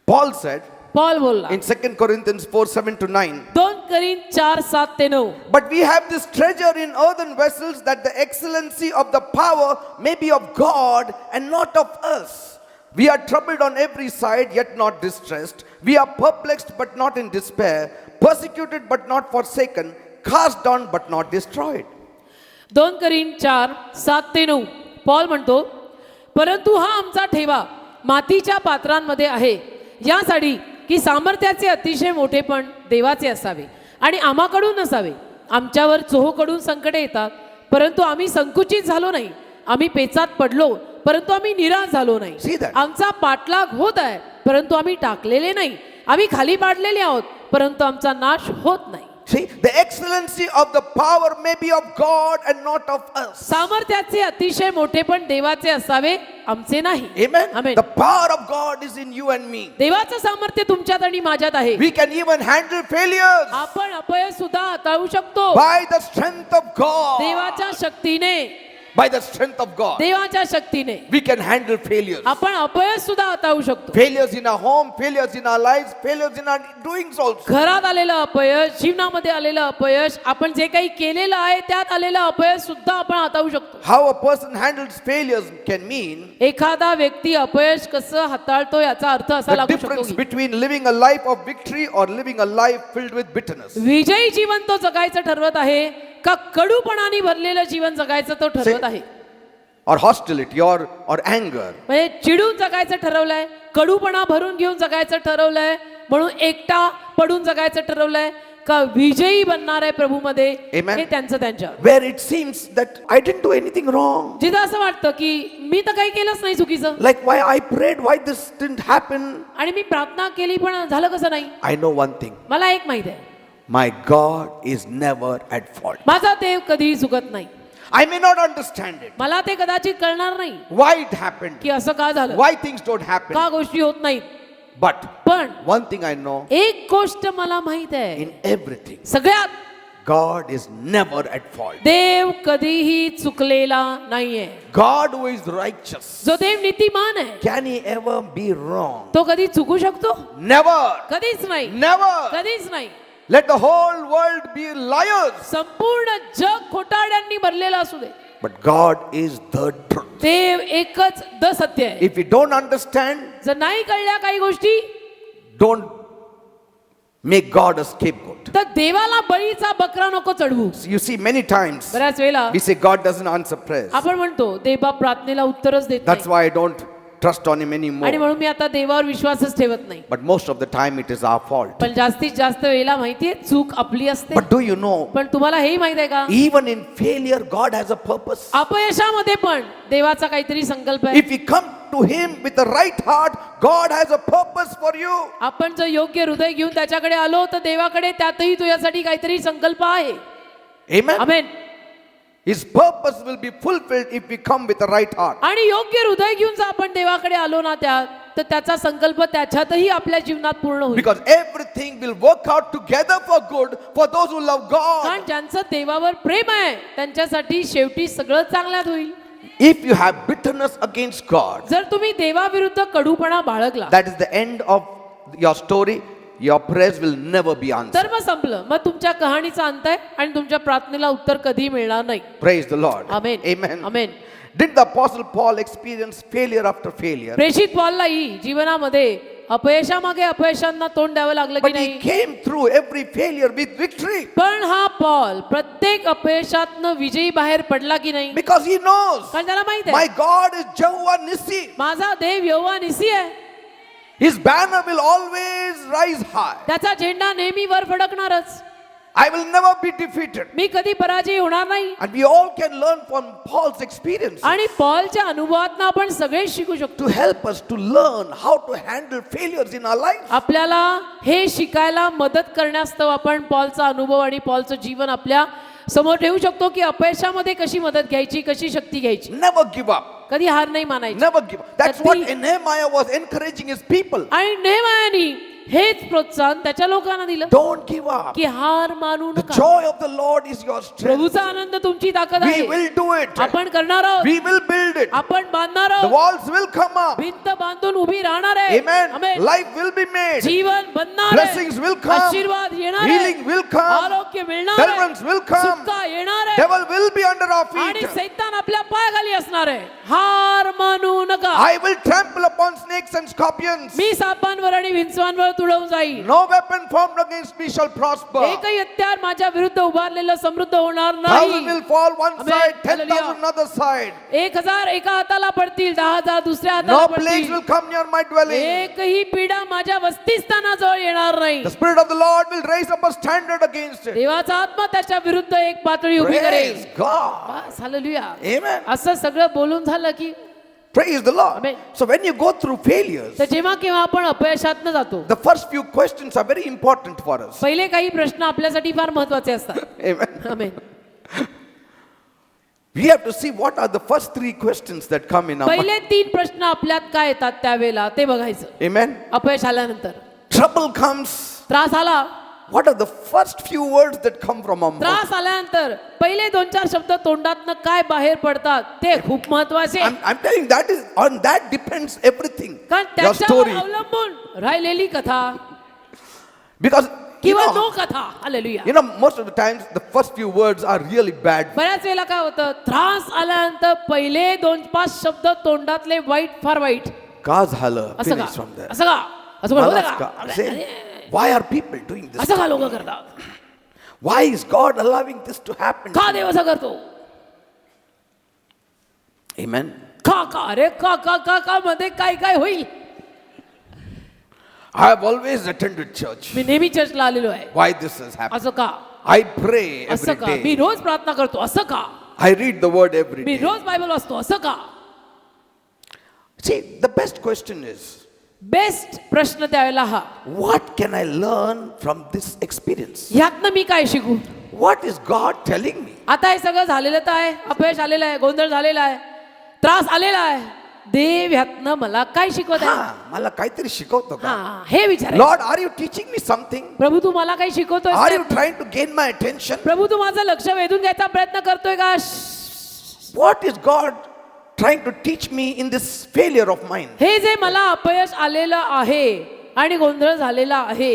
Paul said पॉल बोलला in 2 Corinthians 4:7-9, 2 Corinthians 4:7-9. but we have this treasure in earthen vessels that the excellency of the power may be of God and not of us. We are troubled on every side, yet not distressed. We are perplexed, but not in despair. Persecuted, but not forsaken. Cast down, but not destroyed. 2 Corinthians 4:7-9. Paul म्हणतो, परंतु हा आमचा ठेवा मातीच्या पात्रांमध्ये आहे, यासाठी की सामर्थ्याचे अतिशय मोठेपण देवाचे असावे आणि आम्हाकडून नसावे. आमच्यावर चोहोकडून संकटे येतात, परंतु आम्ही संकुचित झालो नाही. आम्ही पेचात पडलो, परंतु आम्ही निराश झालो See नाही. that? आमचा पाठलाग होत आहे, परंतु आम्ही टाकलेले नाही. आम्ही खाली पाडलेले आहोत, परंतु आमचा नाश होत नाही. See, the excellency of the power may be of God and not of us. सामर्थ्याचे अतिशय मोठेपण देवाचे असावे, आमचे नाही. Amen. Amen. The power of God is in you and me. देवाचं सामर्थ्य तुमच्यात आणि माझ्यात आहे. We can even handle failures आपण अपयश सुद्धा हाताळू शकतो by the strength of God. देवाच्या शक्तीने. By the strength of God, देवाच्या शक्तीने we can handle failures. आपण अपयश सुद्धा हाताळू शकतो. Failures in our home, failures in our lives, failures in our doings also. घरात आलेलं अपयश, जीवनामध्ये आलेलं अपयश, आपण जे काही केलेलं आहे त्यात आलेलं अपयश सुद्धा आपण हाताळू शकतो. How a person handles failures can mean एखादा व्यक्ती अपयश कसं हाताळतो याचा अर्थ असा the लागू शकतो difference की between living a life of victory or living a life filled with bitterness. विजयी जीवन तो जगायचं ठरवत आहे का कडूपणाने भरलेलं जीवन जगायचं तो ठरवत आहे. Or hostility or anger. म्हणजे चिडून जगायचं ठरवलंय, कडूपणा भरून घेऊन जगायचं ठरवलंय, म्हणून एकटा पडून जगायचं ठरवलंय का विजयी बनणार आहे प्रभूमध्ये. Amen. हे त्यांच्या Where it seems that I didn't do anything wrong. जिथं असं वाटतं की मी तर काही केलंच नाही चुकीचं, Like why I prayed, why this didn't happen. आणि मी प्रार्थना केली पण झालं कसं नाही. I know one thing. मला एक माहिती आहे, My God is never at fault. माझा देव कधीही चुकत नाही. I may not understand it. मला ते कदाचित कळणार नाही Why it happened. की असं का झालं, Why things don't happen. का गोष्टी होत नाहीत. But पण one thing I know, एक गोष्ट मला माहित आहे, in everything, सगळ्यात God is never at fault. देव कधीही चुकलेला नाहीये. God who is righteous, जो देव नीतिमान आहे can he ever be wrong? तो कधी चुकू शकतो? Never. कधीच नाही, Never. कधीच नाही. Let the whole world be liars. संपूर्ण जग खोटारड्यांनी भरलेलं असू दे, But God is the truth. देव एकच द सत्य आहे. If we don't understand, जर नाही कळल्या काही गोष्टी don't make God a scapegoat. तर देवाला बळीचा बकरा नको चढवू. You see, many times बऱ्याच वेळेला we say God doesn't answer prayers. आपण म्हणतो देवा प्रार्थनेला उत्तरच देत That's नाही, why I don't trust on him आणि anymore. म्हणून मी आता देवावर विश्वासच ठेवत नाही. But most of the time it is our fault. पण जास्तीत जास्त वेळेला माहितीये चूक आपली असते. But do you know, पण तुम्हाला हेही माहित आहे का, even in failure, God has a purpose. अपयशामध्ये पण देवाचा काहीतरी संकल्प आहे. If we come to Him with the right heart, God has a purpose for you. आपण जर योग्य हृदय घेऊन त्याच्याकडे आलो तर देवाकडे त्यातही तुझ्यासाठी काहीतरी संकल्प आहे. Amen. Amen. His purpose will be fulfilled if we come with the right heart. आणि योग्य हृदय घेऊन जर आपण देवाकडे आलो ना तर त्याचा संकल्प त्याच्यातही आपल्या जीवनात पूर्ण होईल. Because everything will work out together for good for those who love God. कारण ज्यांचं देवावर प्रेम आहे त्यांच्यासाठी शेवटी सगळं चांगल्यात होईल. If you have bitterness against God, जर तुम्ही देवाविरुद्ध कडूपणा बाळगला that is the end of your story. Your prayers will never be answered. तर मग संपलं. मग तुमच्या कहाणीचा अंत आहे आणि तुमच्या प्रार्थनेला उत्तर कधी मिळणार नाही. Praise the Lord. Amen. Amen. Amen. Did the apostle Paul experience failure after failure? प्रेषित पॉललाही जीवनामध्ये अपयशामागे अपयशांना तोंड द्यावं लागलं की But he नाही. came through every failure with victory. पण हा पॉल प्रत्येक अपयशातनं विजयी बाहेर पडला की नाही. Because he knows, कारण त्याला माहित my आहे God is Jehovah Nissi. माझा देव यहोवा निसी आहे. His banner will always rise high. त्याचा झेंडा नेहमी वर फडकणारच. I will never be defeated. मी कधी पराजय होणार नाही. And we all can learn from Paul's experience आणि पॉलच्या अनुभवातनं आपण सगळे शिकू शकतो. to help us to learn how to handle failures in our life. आपल्याला हे शिकायला मदत करण्यास्तव आपण पॉलचा अनुभव आणि पॉलचं जीवन आपल्या समोर ठेवू शकतो की अपयशामध्ये कशी मदत घ्यायची, कशी शक्ती घ्यायची. Never give up. कधी हार नाही मानायची. Never give up. That's what Nehemiah was encouraging his people. आणि नेहमायानी हेच प्रोत्साहन त्याच्या लोकांना दिलं Don't give up. की हार मानू The नका. joy of the Lord is your strength. प्रभूचा आनंद तुमची ताकद We आहे. will do it. आपण करणार आहोत. We will build it. आपण बांधणार The आहोत. walls will come up. भिंत बांधून उभी राहणार आहे. Amen. Amen. Life will be made. जीवन बनणार आहे. Blessings will come. आशीर्वाद येणार आहे. Healing will come. आरोग्य मिळणार आहे. Deliverance will come. सुटका येणार आहे. Devil will be under our आणि feet. सैतान आपल्या पायाखाली असणार आहे. हार मानू नका. I will trample upon snakes and scorpions. मी सापांवर आणि विंचवांवर तुडवून जाईल. No weapon formed against me shall prosper. एकही हत्यार माझ्या विरुद्ध उभारलेलं समृद्ध होणार 1,000 नाही. will fall one Amen. side, 10,000 Hallelujah. another side. 1,000 एका हाताला पडतील, 10,000 दुसऱ्या No हाताला plagues पडतील. will come near my dwelling. एकही पीडा माझ्या वस्तीस्थानाजवळ येणार नाही. The Spirit of the Lord will raise up a standard against it. देवाचा आत्मा त्याच्या विरुद्ध एक पातळी उभी करेल. Praise God. बस, हालेलुया. Amen. असं सगळं बोलून झालं की Praise the Lord. Amen. So when you go through failures, तर जेव्हा केव्हा आपण अपयशातनं जातो the first few questions are very important for us. पहिले काही प्रश्न आपल्यासाठी फार महत्वाचे असतात. Amen. Amen. We have to see what are the first three questions that come in our mind. पहिले 3 प्रश्न आपल्यात काय येतात त्यावेळेला ते बघायचं. Amen. अपयश आल्यानंतर Trouble comes. त्रास आला. What are the first few words that come from our mouth? त्रास आल्यानंतर पहिले 2-4 शब्द तोंडातनं काय बाहेर पडतात ते खूप महत्वाचे. I'm telling that is on that depends everything. कारण Your त्याच्यावर story. अवलंबून राहिलेली कथा Because you किंवा know, नो कथा. Hallelujah. most of the times the first few words are really bad. बऱ्याच वेळेला काय होतं त्रास आल्यानंतर पहिले 2-5 शब्द तोंडातले वाईट फार वाईट. का झालं? असं Finish का from there. असं का असं म्हणत मलाच होतं का? का? Say, why are people doing this? असं का लोक करतात? Why is God allowing this to happen? का देव असं करतो? Amen. का अरे का मध्ये काय काय होईल? I have always attended church. मी नेहमी चर्चला आलेलो आहे. Why this has happened? असं का I pray असं every का मी day. रोज प्रार्थना करतो असं का I read the word every मी day. रोज बायबल वाचतो असं का? See, the best question is, best प्रश्न त्यावेळेला हा what can I learn from this experience? ह्यातनं मी काय शिकू? What is God telling me? आता हे सगळं झालेलं तर आहे. अपयश आलेलं आहे, गोंधळ झालेला आहे, त्रास आलेला आहे. देव ह्यातनं मला काय शिकवत आहे? हा, मला काहीतरी शिकवतो का? हा हे विचार. Lord, are you teaching me something? प्रभू तू मला काही शिकवतोय? Are you trying to gain my attention? प्रभू तू माझं लक्ष वेधून घ्यायचा प्रयत्न करतोय का? What is God trying to teach me in this failure of mine? हे जे मला अपयश आलेलं आहे आणि गोंधळ झालेला आहे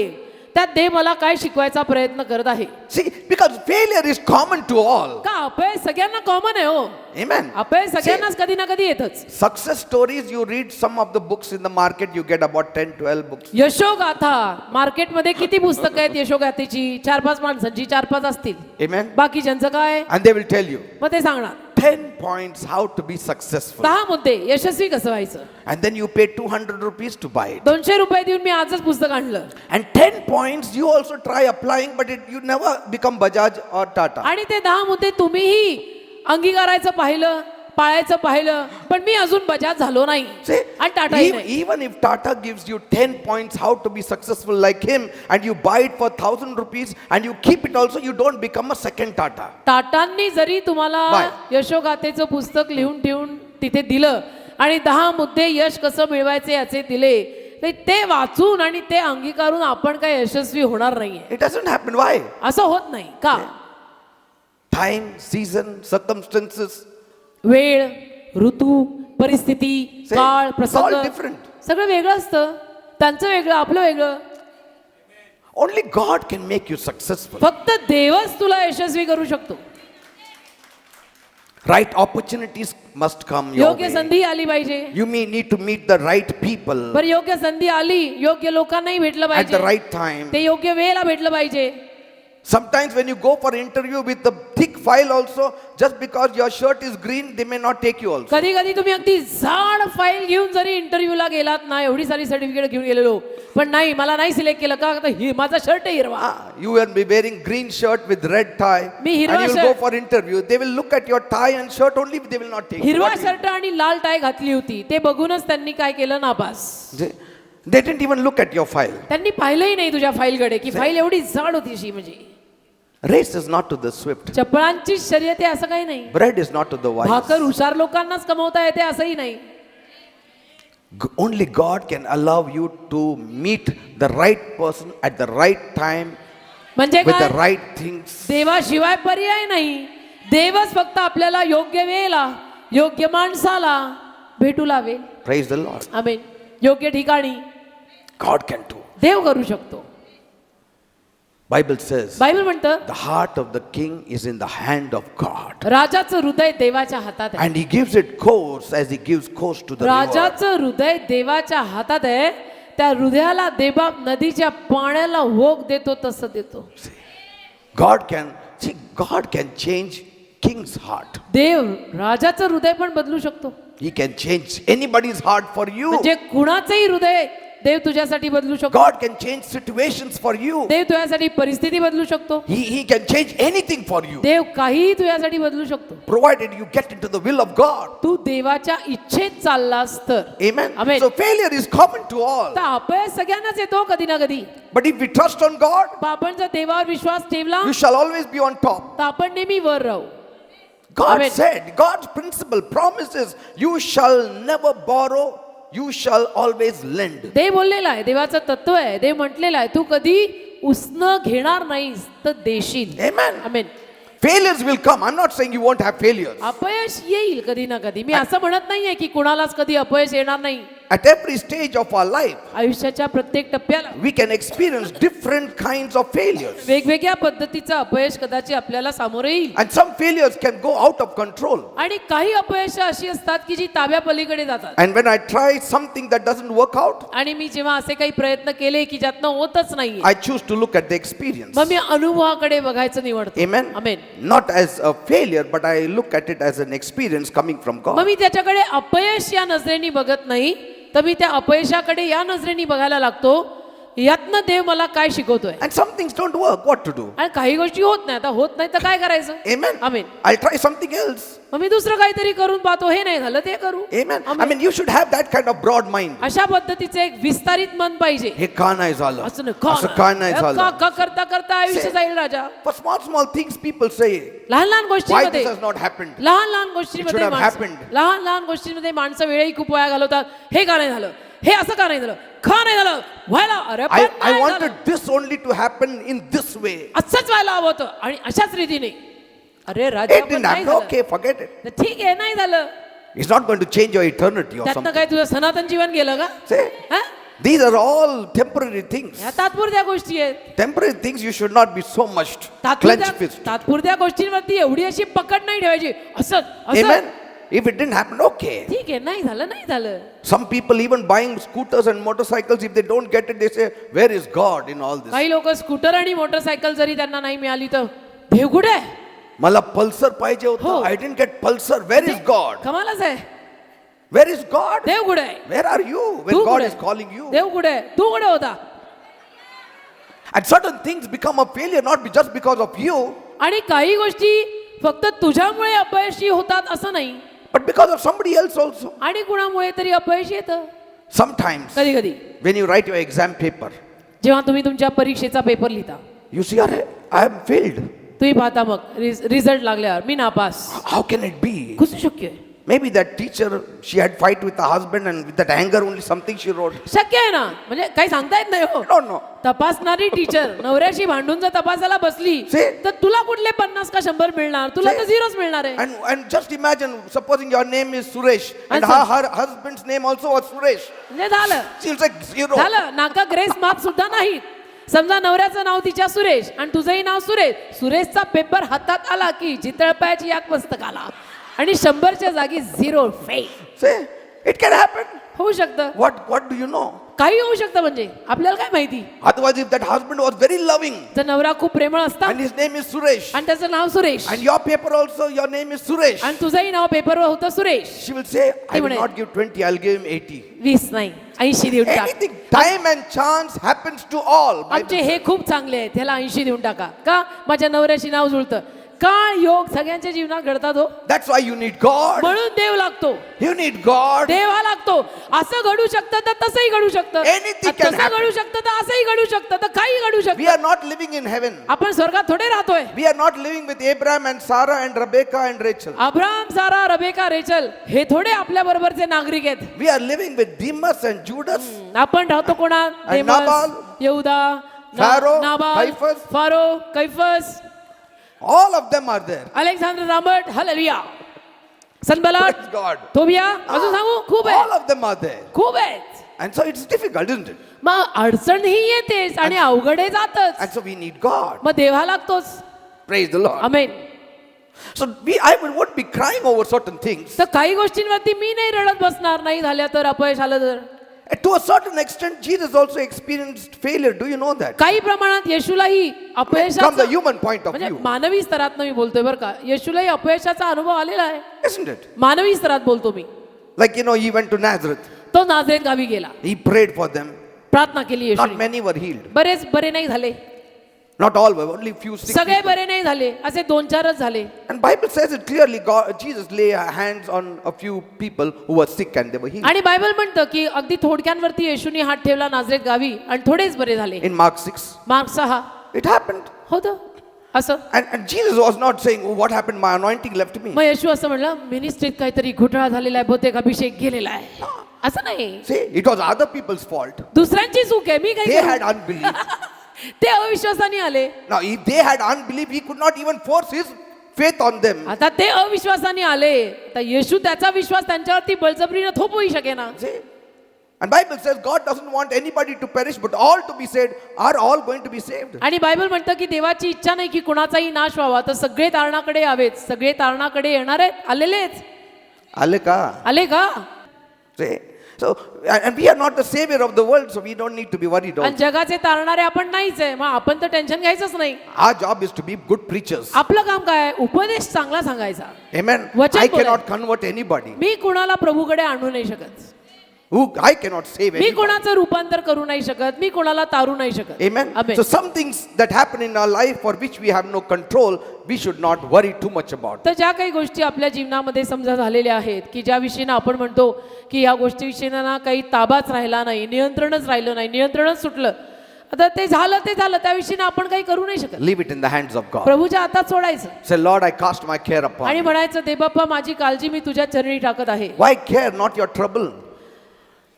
त्यात देव मला काय शिकवायचा प्रयत्न करत आहे? See, because failure is common to all. का अपयश सगळ्यांना कॉमन आहे हो. Amen. अपयश सगळ्यांनाच कधी ना कधी येतच. Success stories, you read some of the books in the market, you get about 10-12 books. यशोगाथा मार्केटमध्ये किती पुस्तकं आहेत यशोगाथेची? 4-5 माणसांची 4-5 असतील. Amen. बाकीच्यांचं काय? And they will tell you मग ते सांगणार 10 points how to be successful. 10 मुद्दे यशस्वी कसं व्हायचं. And then you pay 200 rupees to buy it. 200 रुपये देऊन मी आजच पुस्तक आणलं. And 10 points you also try applying, but you never become Bajaj or Tata. आणि ते 10 मुद्दे तुम्हीही अंगीकारायचं पाहिलं पाळायचं पाहिलं पण मी अजून बजाज झालो नाही See, आणि टाटाही even, नाही. even if Tata gives you 10 points how to be successful like him, and you buy it for 1,000 rupees and you keep it also, you don't become a second Tata. टाटांनी जरी तुम्हाला bye. यशोगाथेचं पुस्तक लिहून ठेवून तिथे दिलं आणि 10 मुद्दे यश कसं मिळवायचे याचे दिले तर ते वाचून आणि ते अंगीकारून आपण काय यशस्वी होणार नाहीये. It doesn't happen. Why? असं होत नाही का? Time, season, circumstances. वेळ, ऋतू, परिस्थिती, See, काळ, it's all प्रसंग different. सगळं वेगळं असतं. त्यांचं वेगळं आपलं वेगळं. Only God can make you successful. फक्त देवच तुला यशस्वी करू शकतो. Right opportunities must come your योग्य way. संधी आली पाहिजे. You may need to meet the right people बरं योग्य संधी आली, योग्य लोकांनाही भेटलं at the पाहिजे. right time. ते योग्य वेळेला भेटलं पाहिजे. Sometimes when you go for interview with the thick file also, just because your shirt is green, they may not take you also. कधी कधी तुम्ही अगदी जाड फाईल घेऊन जरी इंटरव्ह्यूला गेलात ना, एवढी सारी सर्टिफिकेट घेऊन गेलेलो पण नाही मला नाही सिलेक्ट केलं का तर माझा शर्ट हिरवा. You will be wearing green shirt with red tie, मी हिरवा and you will go shirt- for interview. They will look at your tie and shirt only, they will not take you. हिरवा What will- shirt आणि लाल tie घातली होती ते बघूनच त्यांनी काय केलं नापास. They didn't even look at your file. त्यांनी पाहिलंही नाही तुझ्या फाईलकडे की फाईल एवढी जाड होती अशी. म्हणजे Race is not to the swift. चपळांची शर्यत आहे असं काही नाही. Bread is not to the wise. भाकर हुशार लोकांनाच कमवता येते असंही नाही. Only God can allow you to meet the right person at the right time म्हणजे with the काय? right things. देवाशिवाय पर्याय नाही. देवच फक्त आपल्याला योग्य वेळेला योग्य माणसाला भेटू लावेल. Praise the Lord. आमेन. योग्य ठिकाणी God can do. देव करू शकतो. Bible says बायबल म्हणतं the heart of the king is in the hand of God. राजाचं हृदय देवाच्या हातात आहे. And he gives it course as he gives course to the river. राजाचं हृदय देवाच्या हातात आहे. त्या हृदयाला देवा नदीच्या पाण्याला ओघ देतो तसं देतो. God can change king's heart. देव राजाचं हृदय पण बदलू शकतो. He can change anybody's heart for you. म्हणजे कुणाचंही हृदय देव तुझ्यासाठी बदलू शकतो. God can change situations for you. देव तुझ्यासाठी परिस्थिती बदलू शकतो. He can change anything for you, देव काहीही तुझ्यासाठी बदलू शकतो. provided you get into the will of God. तू देवाच्या इच्छेत चाललास तर. Amen. Amen. So failure is common to all. तर अपयश सगळ्यांनाच येतो कधी ना कधी. But if we trust on God, पण आपण जर देवावर विश्वास ठेवला you shall always be on top. तर आपण नेहमी वर राहू. God Amen. said, God's principle promises, you shall never borrow, you shall always lend. देव बोललेला आहे. देवाचं तत्व आहे. देव म्हटलेलं आहे तू कधी उसनं घेणार नाहीस तर देशील. Amen. Amen. Failures will come. I'm not saying you won't have failures. अपयश येईल कधी ना कधी. मी असं म्हणत नाहीये की कुणालाच कधी अपयश येणार नाही. At every stage of our life, आयुष्याच्या प्रत्येक टप्प्याला we can experience different kinds of failures. वेगवेगळ्या पद्धतीचं अपयश कदाचित आपल्याला सामोरे येईल. And some failures can go out of control. आणि काही अपयश अशी असतात की जी ताब्या पलीकडे जातात. And when I try something that doesn't work out, आणि मी जेव्हा असे काही प्रयत्न केले की ज्यातनं होतच नाहीये I choose to look at the experience. मग मी अनुभवाकडे बघायचं निवडतो. Amen. Amen. Not as a failure, but I look at it as an experience coming from मग God. मी त्याच्याकडे अपयश या नजरेने बघत नाही तर मी त्या अपयशाकडे या नजरेने बघायला लागतो यातनं देव मला काय शिकवतोय. And some things don't work. What to do? आणि काही गोष्टी होत नाही. आता होत नाही तर काय करायचं. Amen. आमेन. I'll try something else. मग मी दुसरं काहीतरी करून पाहतो. हे नाही झालं ते करू. Amen. I amen. mean, you should have that kind of broad mind. अशा पद्धतीचे एक विस्तारित मन पाहिजे. हे का नाही झालं? असं असं का नाही का झालं? का करता करता आयुष्य जाईल राजा. For small things people say, लहान लहान why गोष्टींमध्ये this has not happened? लहान लहान It गोष्टींमध्ये should have माणसं- happened. लहान लहान गोष्टींमध्ये माणसं वेळही खूप वाया घालवतात. हे का नाही झालं. हे असं का नाही झालं. का नाही झालं व्हायला. अरे पण I नाही wanted झालं. this only to happen in this way. असंच व्हायला हवं होतं आणि अशाच रीतीने. अरे राजा It पण didn't नाही happen. झालं. Okay, forget it. तर ठीक आहे नाही झालं. It's not going to change your eternity or त्यातनं something. काय तुझं सनातन जीवन गेलं का. Say, हा? these are all temporary things. ह्या तात्पुरत्या गोष्टी आहेत. Temporary things you should not be so much clenched fist. तात्पुरत्या गोष्टींवरती एवढी अशी पकड नाही ठेवायची. असं Amen. If it didn't happen, okay. ठीक आहे नाही झालं नाही झालं. Some people even buying scooters and motorcycles, if they don't get it, they say, where is God in all this? काही लोक स्कूटर आणि मोटरसायकल जरी त्यांना नाही मिळाली तर देव कुठे आहे. मला पल्सर पाहिजे हो. होतं. I didn't get pulsar. Where is God? कमालच आहे. Where is God? देव कुठे आहे. Where are you when Tu God कुठे is calling you? देव कुठे आहे. तू कुठे होता. And certain things become a failure not just because of you, आणि काही गोष्टी फक्त तुझ्यामुळे अपयशी होतात असं नाही. but because of somebody else also. आणि कुणामुळे तरी अपयश येतं Sometimes कधी कधी. when you write your exam paper, जेव्हा तुम्ही तुमच्या परीक्षेचा पेपर लिहिता, you see, I am failed. तुम्ही पाहता मग रिझल्ट लागल्यावर मी नापास. How can it be? कसं शक्य आहे? Maybe that teacher, she had fight with her husband and with that anger only something she wrote. शक्य आहे ना, म्हणजे काही सांगता येत नाही हो. I don't know. तपासणारी टीचर नवऱ्याशी भांडून जर तपासायला बसली See? तर तुला कुठले 50 का 100 मिळणार? तुला See? तर 0च मिळणार आहे. And just imagine, supposing your name is Suresh and And her husband's name also was Suresh. म्हणजे झालं She'll say 0. झालं नाका ग्रेस मार्क सुद्धा नाहीत. समजा नवऱ्याचं नाव तिच्या सुरेश आणि तुझंही नाव सुरेश. सुरेशचा पेपर हातात आला की जितळपायाची याक पुस्तकाला आणि 100च्या जागी 0 fail. Say, it can happen. होऊ शकतं. What do you know? काही होऊ शकतं म्हणजे आपल्याला काय माहिती. Otherwise, if that husband was very loving जर नवरा खूप प्रेमळ असता and his name is Suresh आणि त्याचं नाव Suresh and your paper also, your name is Suresh, आणि तुझंही नाव पेपरवर होतं Suresh, she will say, I will म्हणे- not give 20, I'll give him 80. 20 नाही 80 देऊन टाक. Anything, time and chance happens to all. Bible आमचे हे खूप चांगले आहेत, त्याला 80 देऊन टाका. का? माझ्या नवऱ्याशी नाव जुळतं. काळ योग सगळ्यांच्या जीवनात घडतात हो. That's why you need God. म्हणून देव लागतो. You need God. देवा लागतो. असं घडू शकतं तर तसंही घडू शकतं. Anything can तसं happen. घडू शकतं तर असंही घडू शकतं, तर काही घडू We शकतं. are not living in heaven. आपण स्वर्गात थोडे राहतोय. We are not living with Abraham and Sarah and Rebecca and Rachel. Abraham, Sarah, Rebecca, Rachel हे थोडे आपल्या बरोबरचे नागरिक आहेत. We are living with Demas and Judas. आपण राहतो कोणा? And Nabal, यहूदा, Pharaoh, Nabal, Caiaphas. Pharaoh, Caiaphas, All of them are there. Alexander Robert, hallelujah, Sanballat, Praise God. Tobiah, अजून सांगू खूप All आहे, of them are there. खूप आहेत. And so it's difficult, isn't it? मग अडचण ही येतेच आणि अवघडे जातच. And so we need God. मग देवा लागतोच. Praise the Lord. Amen. So I won't be crying over certain things. तर काही गोष्टींवरती मी नाही रडत बसणार, नाही झाल्या तर, अपयश आलं तर. And to a certain extent, Jesus also experienced failure. Do you know that? काही प्रमाणात येशूलाही From the अपयशाचा human point of म्हणजे view, मानवी स्तरात मी बोलतोय बरं का, येशूलाही अपयशाचा अनुभव आलेला आहे. isn't it? मानवी स्तरात बोलतो मी. Like, he went to Nazareth. तो नाझरेत गावी गेला, He prayed for them. प्रार्थना केली Not येशूने. many were healed. बरेच बरे नाही झाले, Not all were, only few sick सगळे people. बरे नाही झाले, असे 2-4च झाले. And Bible says it clearly. Jesus lay hands on a few people who were sick and they were healed. आणि बायबल म्हणतं की अगदी थोडक्यांवरती येशूने हात ठेवला नाझरेत गावी आणि थोडेच बरे झाले. In Mark 6, mark 6 it happened. होतं असं. And Jesus was not saying, oh, what happened? My anointing left me. मग येशू असं म्हणलं, मिनिस्ट्रीत काहीतरी घोटाळा झालेला आहे, बहुतेक अभिषेक गेलेला आहे. असं नाही, See, it was other people's fault. दुसऱ्यांची चूक आहे, मी They काही had unbelief. ते अविश्वासाने आले. Now, if they had unbelief, he could not even force his faith on them. आता ते अविश्वासाने आले तर येशू त्याचा विश्वास त्यांच्यावरती बळजबरीने थोपवू शकेना. See? And Bible says God doesn't want anybody to perish, but all to be saved. Are all going to be saved? आणि Bible म्हणतं की देवाची इच्छा नाही की कुणाचाही नाश व्हावा, तर सगळे तारणाकडे यावेत. सगळे तारणाकडे येणार आहेत, आलेलेच. Aleka. आले का? See? So, and we are not the savior of the world, so we don't need to be worried. आणि Also. जगाचे तारणारे आपण नाहीच आहे, मग आपण तर टेन्शन घ्यायचंच नाही. Our job is to be good preachers. आपलं काम काय आहे? उपदेश चांगला सांगायचा. Amen. वचन I बोलायचं. cannot convert anybody. मी कुणाला प्रभूकडे आणू नाही शकत, I cannot save me anybody. कुणाचं रूपांतर करू नाही शकत, मी कुणाला तारू नाही शकत. Amen. Amen. So some things that happen in our life for which we have no control, we should not worry too much about. तर ज्या काही गोष्टी आपल्या जीवनामध्ये समजा झालेल्या आहेत की ज्या विषयीनं आपण म्हणतो की या गोष्टीविषयीनं ना काही ताबाच राहिला नाही, नियंत्रणच राहिलं नाही, नियंत्रणच सुटलं, आता ते झालं त्याविषयीनं आपण काही करू नाही शकत. Leave it in the hands of God. प्रभूच्या हातात सोडायचं Say, Lord, I cast my care upon आणि you. म्हणायचं, दे बाप्पा माझी काळजी मी तुझ्या चरणी टाकत आहे. Why care, not your trouble?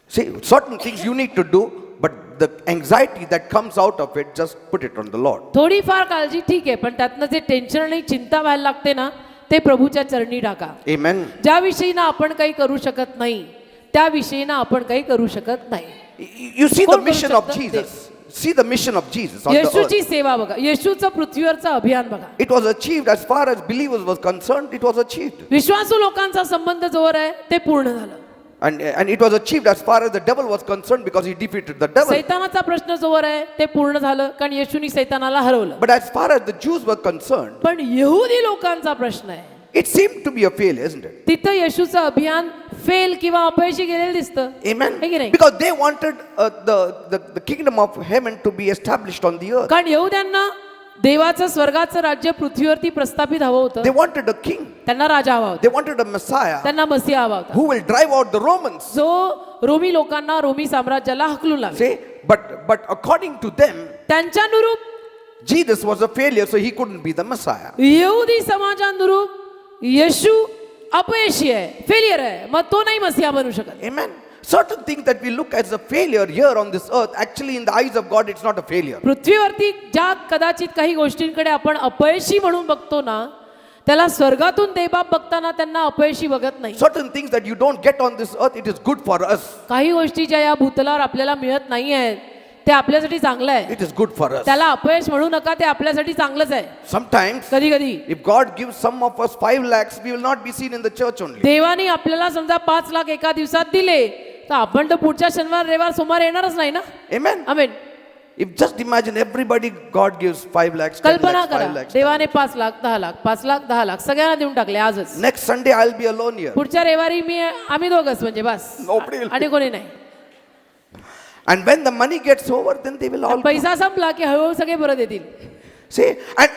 See, certain things you need to do, but the anxiety that comes out of it, just put it on the Lord. थोडीफार काळजी ठीक आहे, पण त्यातनं जे टेन्शन आणि चिंता व्हायला लागते ना, ते प्रभूच्या चरणी टाका. Amen. ज्या विषयीनं आपण काही करू शकत नाही, त्या विषयीनं आपण काही करू शकत नाही. You see the कोण करू mission of शकतं? Jesus. See the mission of Jesus on the येशूची earth. सेवा बघा, येशूचं पृथ्वीवरचं अभियान बघा. It was achieved as far as believers was concerned. It was achieved. विश्वासू लोकांचा संबंध जोवर आहे ते पूर्ण झालं. And it was achieved as far as the devil was concerned because he defeated the devil. सैतानाचा प्रश्न जोवर आहे ते पूर्ण झालं, कारण येशूनी सैतानाला हरवलं. But as far as the Jews were concerned, पण यहुदी लोकांचा प्रश्न आहे, it seemed to be a failure, isn't it? तिथं येशूचं अभियान फेल किंवा अपयशी गेलेलं दिसतं. Amen. है की नाही? Because they wanted the kingdom of heaven to be established on the earth. कारण यहुद्यांना देवाचं स्वर्गाचं राज्य पृथ्वीवरती प्रस्थापित हवं होतं. They wanted a king. त्यांना राजा हवा होता. They wanted a Messiah त्यांना मसीहा हवा होता, who will drive out the Romans. जो रोमी लोकांना रोमी साम्राज्याला हकलून लावे. See, but according to them, त्यांच्यानुरूप Jesus was a failure, so he couldn't be the Messiah. यहुदी समाजानुरूप येशू अपयशी आहे, फेलियर आहे, मग तो नाही मसीहा बनू शकत. Amen. Certain things that we look as a failure here on this earth, actually in the eyes of God, it's not a failure. पृथ्वीवरती ज्या कदाचित काही गोष्टींकडे आपण अपयशी म्हणून बघतो ना, त्याला स्वर्गातून देवबाप बघताना त्यांना अपयशी बघत नाही. Certain things that you don't get on this earth, it is good for us. काही गोष्टी ज्या या भूतलावर आपल्याला मिळत नाही आहेत ते आपल्यासाठी चांगलं आहे. It is good for us. त्याला अपयश म्हणू नका, ते आपल्यासाठी चांगलंच आहे. Sometimes, कधी कधी if God gives some of us 5 lakhs, we will not be seen in the church only. देवाने आपल्याला समजा 5 लाख एका दिवसात दिले, तर आपण तर पुढच्या शनिवार रविवार सोमवार येणारच नाही ना. Amen. Amen. If just imagine everybody, God gives 5 lakhs, 10 कल्पना lakhs, 5 करा, lakhs. देवाने 5 लाख 10 लाख 5 लाख 10 लाख सगळ्यांना देऊन टाकले आजच. Next Sunday, I'll be alone here. पुढच्या रविवारी आम्ही दोघच म्हणजे बस, Nobody will- आणि कोणी नाही. And when the money gets over, then they will all. पैसा संपला की हळूहळू सगळे परत येतील. See,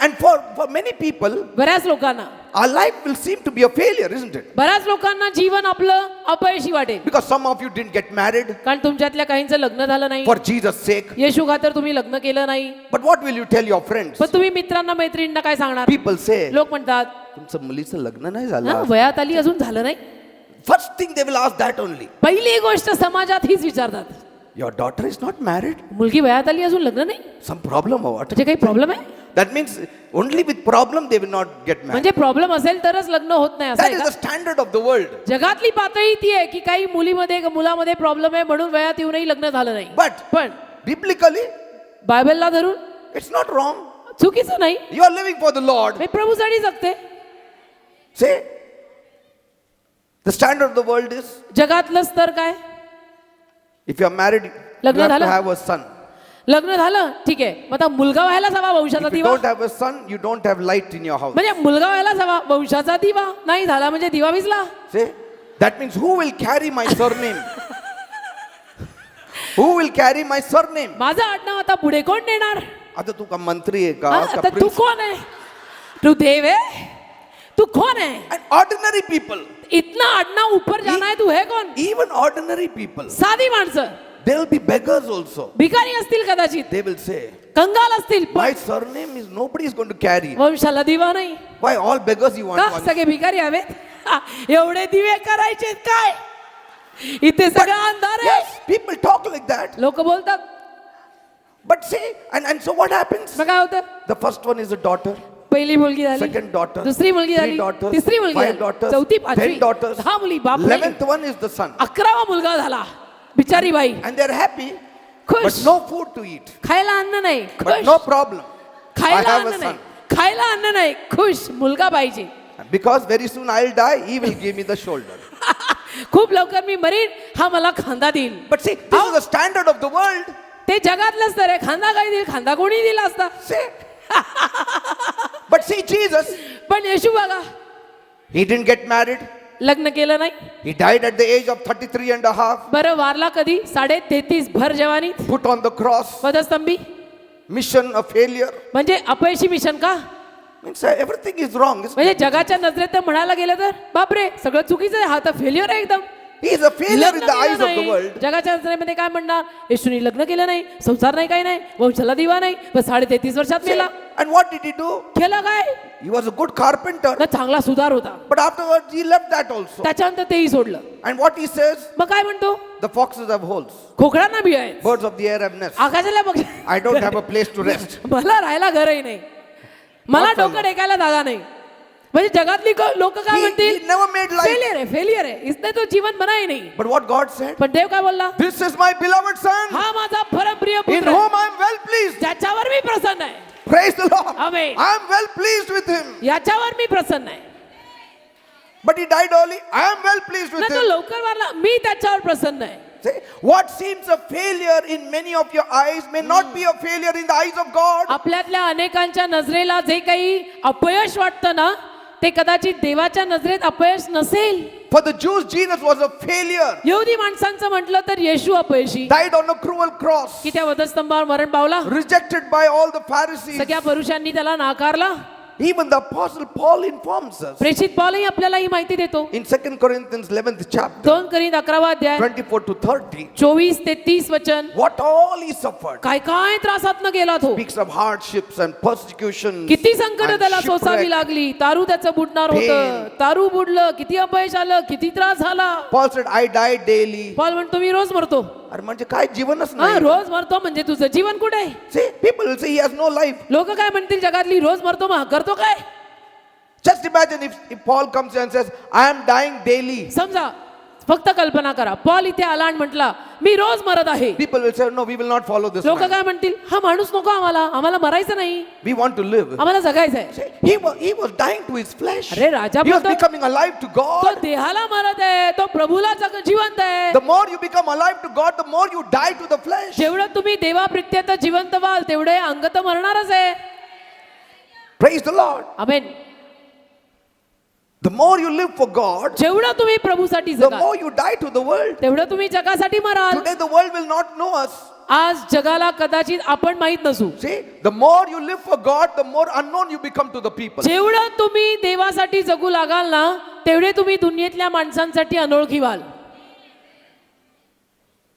and for many people, बऱ्याच लोकांना our life will seem to be a failure, isn't it? बऱ्याच लोकांना जीवन आपलं अपयशी वाटेल, Because some of you didn't get married कारण तुमच्यातल्या काहींचं लग्न झालं नाही. for Jesus' sake. येशू खातर तुम्ही लग्न केलं नाही. But what will you tell your friends? पण तुम्ही मित्रांना मैत्रिणींना काय सांगणार? People say, लोक म्हणतात, तुमचं मुलीचं लग्न नाही "हा, झालं. वयात आली अजून झालं नाही." First thing they will ask that only. पहिली गोष्ट समाजात हीच विचारतात, Your daughter is not married? मुलगी वयात आली अजून लग्न नाही, Some problem or what? म्हणजे काही प्रॉब्लेम आहे? That means only with problem they will not get married. म्हणजे प्रॉब्लेम असेल तरच लग्न होत नाही असं That आहे is का? the standard of the world. जगातली पातळी ती आहे की काही मुलामध्ये प्रॉब्लेम आहे म्हणून वयात येऊनही लग्न झालं नाही. But पण biblically, बायबलला धरून it's not wrong. चुकीचं नाही. You are living for the Lord. मी प्रभूसाठी जगते. Say, the standard of the world is, जगातलं स्तर काय? if you are married, you लग्न have to झालं? have a son. लग्न झालं ठीक आहे, मग आता मुलगा व्हायलाच हवा, वंशाचा If you दिवा. don't have a son, you don't have light in your house. म्हणजे मुलगा व्हायलाच हवा, वंशाचा दिवा नाही झाला म्हणजे दिवा विझला. See, that means who will carry my surname? Who will carry my surname? माझं आडनाव आता पुढे कोण नेणार? आता तू का मंत्री आहे का? हा, का आता तू prince? कोण आहे? तू देव आहे? तू कोण आहे? And ordinary people, इतना आडनाव ऊपर जाना है, तू है कोण? even ordinary people, साधी माणसं, they will be beggars also. भिकारी असतील कदाचित, They will say, कंगाल असतील, my पण surname is nobody is going to carry. वंशाला दिवा नाही. Why all beggars you want का one? सगळे भिकारी हवेत? हा, एवढे दिवे करायचे काय? इथे सगळं अंधार आहे. Yes, people talk like that. लोक बोलतात. But see, and so what happens? मग काय होतं? The first one is a daughter, पहिली मुलगी झाली, second daughter, दुसरी मुलगी 3 झाली, daughters, तिसरी मुलगी 5 झाली, daughters, चौथी 10 पाचवी daughters, 10 मुली, बाप नाही. 11th one is the son. 11वा मुलगा झाला, बिचारी बाई And they're happy, खुश. but no food to eat. खायला अन्न नाही, But खुश. no problem. I खायला have a अन्न नाही, son. खायला अन्न नाही, खुश. मुलगा पाहिजे. Because very soon I'll die, he will give me the shoulder. खूप लवकर मी मरीन, हा मला खांदा देईल. But see, this is the standard of the world. ते जगातलंच तर आहे. खांदा काय देईल? खांदा कोणी दिला असता? See? But see, Jesus, पण येशू बघा, he didn't get married. लग्न केलं नाही. He died at the age of 33 and a half, बरं वारला कधी? 33.5 भर जवानी, put on the cross, वधस्तंभी. mission a failure. म्हणजे अपयशी मिशन का? Means everything is wrong. isn't म्हणजे it? जगाच्या नजरेत तर म्हणायला गेलं तर बापरे सगळं चुकीचं आहे, हा तर फेल्युअर आहे एकदम. He is a failure in लग्न the केलं eyes of the नाही. world. जगाच्या नजरेमध्ये काय म्हणणार? येशूनी लग्न केलं नाही, संसार नाही, काही नाही, वंशाला दिवा नाही, बस 33.5 वर्षात See, मेला. and what did he do? केलं काय? He was a good carpenter, ना चांगला सुधार होता. but afterwards he left that also. त्याच्यानंतर तेही सोडलं. And what he says, मग काय म्हणतो? the foxes have holes, खोकडांना बी आहे, birds of the air have nests. आकाशाला बघ. I don't have a place to rest. मला राहायला घरही नाही, मला What डोकं टेकायला जागा नाही. म्हणजे जगातली लोक काय He म्हणतील? never made life. फेलियर आहे, फेलियर आहे, इसने तो जीवन बनाय नाही. But what God said, पण देव काय बोलला? this is my beloved son, हा माझा परमप्रिय in पुत्र आहे, whom I am well pleased. ज्याच्यावर मी प्रसन्न आहे. Praise the Lord. Amen. I am well pleased with him. याच्यावर मी प्रसन्न आहे. But he died early. I am well pleased with ना तो him. लवकर वारला, मी त्याच्यावर प्रसन्न आहे. See, what seems a failure in many of your eyes may not be a failure in the eyes of God. आपल्यातल्या अनेकांच्या नजरेला जे काही अपयश वाटतं ना, ते कदाचित देवाच्या नजरेत अपयश नसेल. For the Jews, Jesus was a failure. यहुदी माणसांचं म्हटलं तर येशू अपयशी, Died on a cruel cross. की त्या वधस्तंभावर मरण पावला. Rejected by all the Pharisees. सगळ्या पुरुषांनी त्याला नाकारला. Even the apostle Paul informs us. प्रेषित पौलही आपल्याला ही माहिती देतो. In 2 Corinthians 11th chapter, 2 Corinth 11वा अध्याय 24 to 30. 24 ते 30 वचन. What all he suffered. काय काय त्रासातनं गेला तो. Speaks of hardships and persecutions. किती संकट and त्याला सोसावी shipwreck. लागली. तारू त्याचं बुडणार होतं. तारू बुडलं. किती अपयश आलं. किती त्रास झाला. Paul said, I die daily. Paul म्हणतो मी रोज मरतो. अरे म्हणजे काय जीवनच हा, नाही. रोज मरतो म्हणजे तुझं जीवन कुठे आहे. See, people will say he has no life. लोक काय म्हणतील जगातली रोज मरतो मग करतो काय. Just imagine if Paul comes here and says, I am dying daily. समजा फक्त कल्पना करा, पॉल इथे आला आणि म्हटला मी रोज मरत आहे. People will say, no, we will not follow this लोक man. काय म्हणतील, हा माणूस नको आम्हाला मरायचं नाही, We want to live. आम्हाला जगायचंय. He was dying to his flesh. अरे राजा He was बोलतो, becoming alive to तो God. देहाला मरत आहे, तो प्रभूला जिवंत आहे. The more you become alive to God, the more you die to the flesh. जेवढं तुम्ही देवाप्रित्यत जिवंत व्हाल तेवढे अंग तर मरणारच आहे. Praise the Lord. Amen. The more you live for God, जेवढं तुम्ही प्रभूसाठी the जगा more you die to the world. तेवढं तुम्ही जगासाठी moral. Today the world will not know us. आज जगाला कदाचित आपण माहित नसू. See, the more you live for God, the more unknown you become to the people. जेवढं तुम्ही देवासाठी जगू लागाल ना तेवढे तुम्ही दुनियेतल्या माणसांसाठी अनोळखी व्हाल.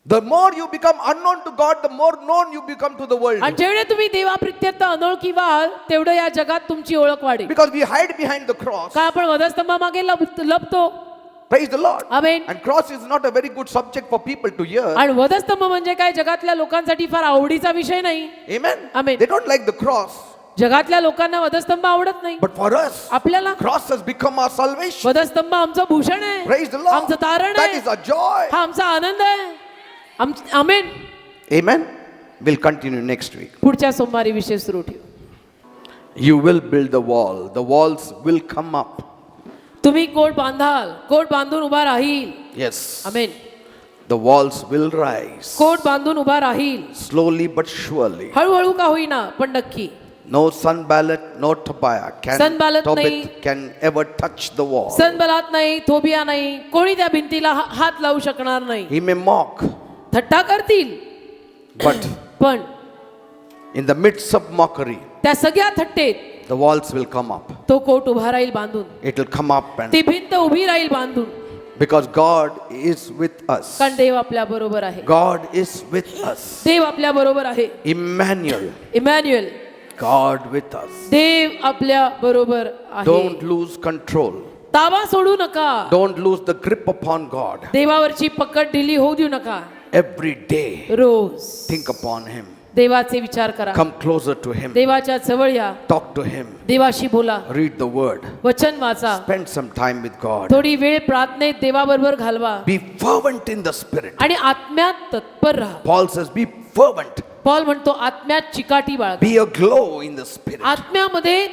The more you become unknown to God, the more known you become to the world. आणि जेवढे तुम्ही देवाप्रित्यत अनोळखी व्हाल तेवढं या जगात तुमची ओळख वाढेल. Because we hide behind the cross. का आपण वधस्तंभामागे लपतो. Praise the Lord. Amen. And cross is not a very good subject for people to hear. आणि वधस्तंभ म्हणजे काय जगातल्या लोकांसाठी फार आवडीचा विषय नाही. Amen. Amen. They don't like the cross. जगातल्या लोकांना वधस्तंभ आवडत नाही. But for us, आपल्याला cross has become our salvation. वधस्तंभ आमचं भूषण आहे. Praise the Lord. आमचं तारण That आहे. is our joy. हा आमचा आनंद आहे. आमेन. Amen. We'll continue next week. पुढच्या सोमवारी विषय सुरू ठेवू. You will build the wall. The walls will come up. तुम्ही कोट बांधाल, कोट बांधून उभा राहील. Yes. Amen. The walls will rise. कोट बांधून उभा राहील. Slowly but surely. हळूहळू का होईना पण नक्की. No Sanballat, no Tobiah Sanballat नाही. can ever touch the wall. सनबलात नाही, थोबिया नाही, कोणी त्या भिंतीला हात लावू शकणार नाही. He may mock, थट्टा करतील but पण in the midst of mockery, त्या सगळ्या थट्टेत the walls will come up. तो कोट उभा राहील बांधून. It will come up, and ती भिंत उभी राहील बांधून. because God is with us. कारण देव आपल्या बरोबर आहे. God is with us. देव आपल्या बरोबर आहे. Emmanuel, Emmanuel, God with us. देव आपल्या बरोबर आहे. Don't lose control. ताबा सोडू नका. Don't lose the grip upon God. देवावरची पकड ढिली होऊ देऊ नका. Every day, रोज think upon Him. देवाचे विचार करा. Come closer to Him. देवाच्या जवळ या. Talk to Him. देवाशी बोला. Read the Word. वचन वाचा. Spend some time with God. थोडी वेळ प्रार्थनेत देवाबरोबर घालवा. Be fervent in the Spirit. आणि आत्म्यात तत्पर राहा. Paul says, be fervent. Paul म्हणतो आत्म्यात चिकाटी बाळगा. Be aglow in the Spirit. आत्म्यामध्ये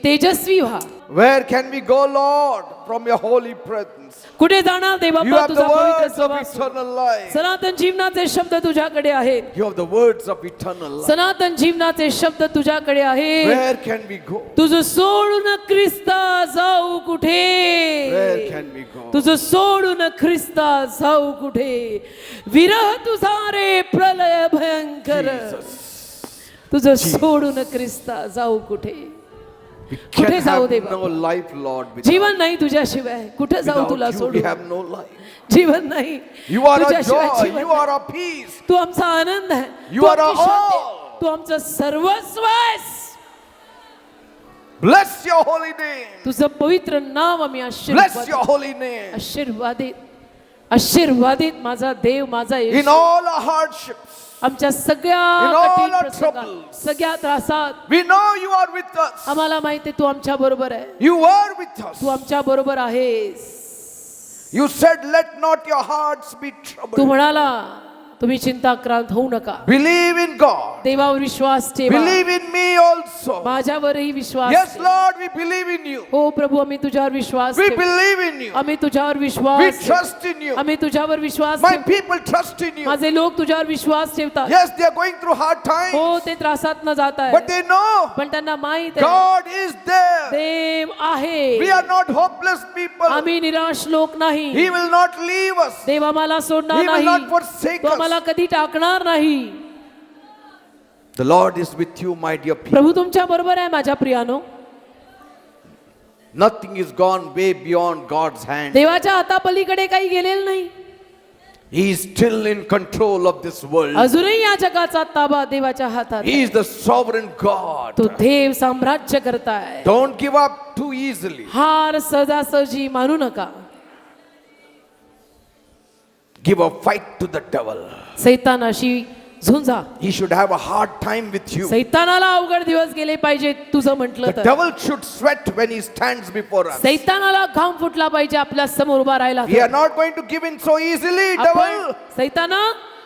तेजस्वी व्हा. Where can we go, Lord, from your holy presence? कुठे जाणार देवा You have the तुझा पवित्र words of सहवास. eternal life. सनातन जीवनाचे शब्द तुझ्याकडे आहेत. You have the words of eternal life. सनातन जीवनाचे शब्द तुझ्याकडे आहेत. Where can we go? तुझं सोडून ख्रिस्ता जाऊ कुठे. Where can we go? तुझं सोडून ख्रिस्ता जाऊ कुठे. विरह तुझा रे प्रलय भयंकर. तुझं सोडून ख्रिस्ता जाऊ कुठे. We कुठे can जाऊ have देवा. no life, Lord. जीवन नाही तुझ्याशिवाय. कुठे जाऊ तुला Without you, सोडून. we have no life. जीवन नाही. You are our तुझ्याशिवाय joy. Jeevan You नाही. are our peace. तू आमचा आनंद आहे. You तू are आमची our शांती आहे. all. तू आमचं सर्वस्व आहेस. Bless your holy name. तुझं पवित्र नाव आम्ही Bless आशीर्वादित your holy name. आशीर्वादित माझा देव माझा In Yeshu. all our hardships, आमच्या सगळ्या in all कठीण our प्रसंगात, troubles. सगळ्या त्रासात we know you are with us. आम्हाला माहिती आहे तू आमच्या बरोबर आहे. You are with us. तू आमच्या बरोबर आहेस. You said, let not your hearts be Tu troubled. म्हणाला तुम्ही चिंताक्रांत होऊ नका. Believe in God. देवावर विश्वास ठेवा. Believe in me also. माझ्यावरही Vishwas Yes, ठेव. Lord, we believe in you. हो प्रभू आम्ही तुझ्यावर विश्वास We ठेवतो. believe in you. आम्ही तुझ्यावर We विश्वास ठेवतो. trust in you. आम्ही तुझ्यावर विश्वास My ठेवतो. people trust in you. माझे लोक तुझ्यावर विश्वास ठेवतात. Yes, they are going through hard times, हो ते त्रासात न जात आहे but they know पण त्यांना माहित आहे God is there. देव आहे. We are not hopeless people. आम्ही निराश लोक नाही. He will not leave us. देव आम्हाला सोडणार He will नाही. not forsake तो आम्हाला us. कधी टाकणार नाही. The Lord is with you, my dear people. प्रभू तुमच्या बरोबर आहे माझ्या प्रियानो. Nothing is gone way beyond God's hand. देवाच्या हातापलीकडे काही गेलेलं नाही. He is still in control of this world. अजूनही या जगाचा ताबा देवाच्या हातात He आहे. is the sovereign God. तो देव साम्राज्य करताय. Don't give up too easily. हार सहजासहजी मानू नका. Give a fight to the devil. सैतानाशी झुंजा. He should have a hard time with you. सैतानाला अवघड दिवस गेले पाहिजे तुझं म्हटलं The तर. devil should sweat when he stands before us. सैतानाला घाम फुटला पाहिजे आपल्या समोर उभा राहायला. We are not going to give in so easily, आपण devil. सैताना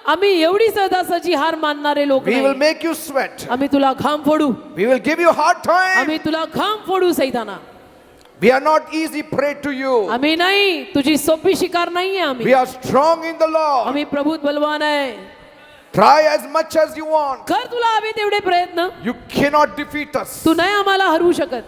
आम्ही एवढी सहजासहजी हार मानणारे लोक We will नाही. make you sweat. आम्ही तुला घाम फोडू. We will give you hard time. आम्ही तुला घाम फोडू सैताना. We are not easy prey to you. आम्ही नाही तुझी सोपी शिकार नाहीये We आम्ही. are strong in the Lord. आम्ही प्रभूत बलवान आहे. Try as much as you want. कर तुला हवे तेवढे प्रयत्न. You cannot defeat us. तू नाही आम्हाला हरवू शकत.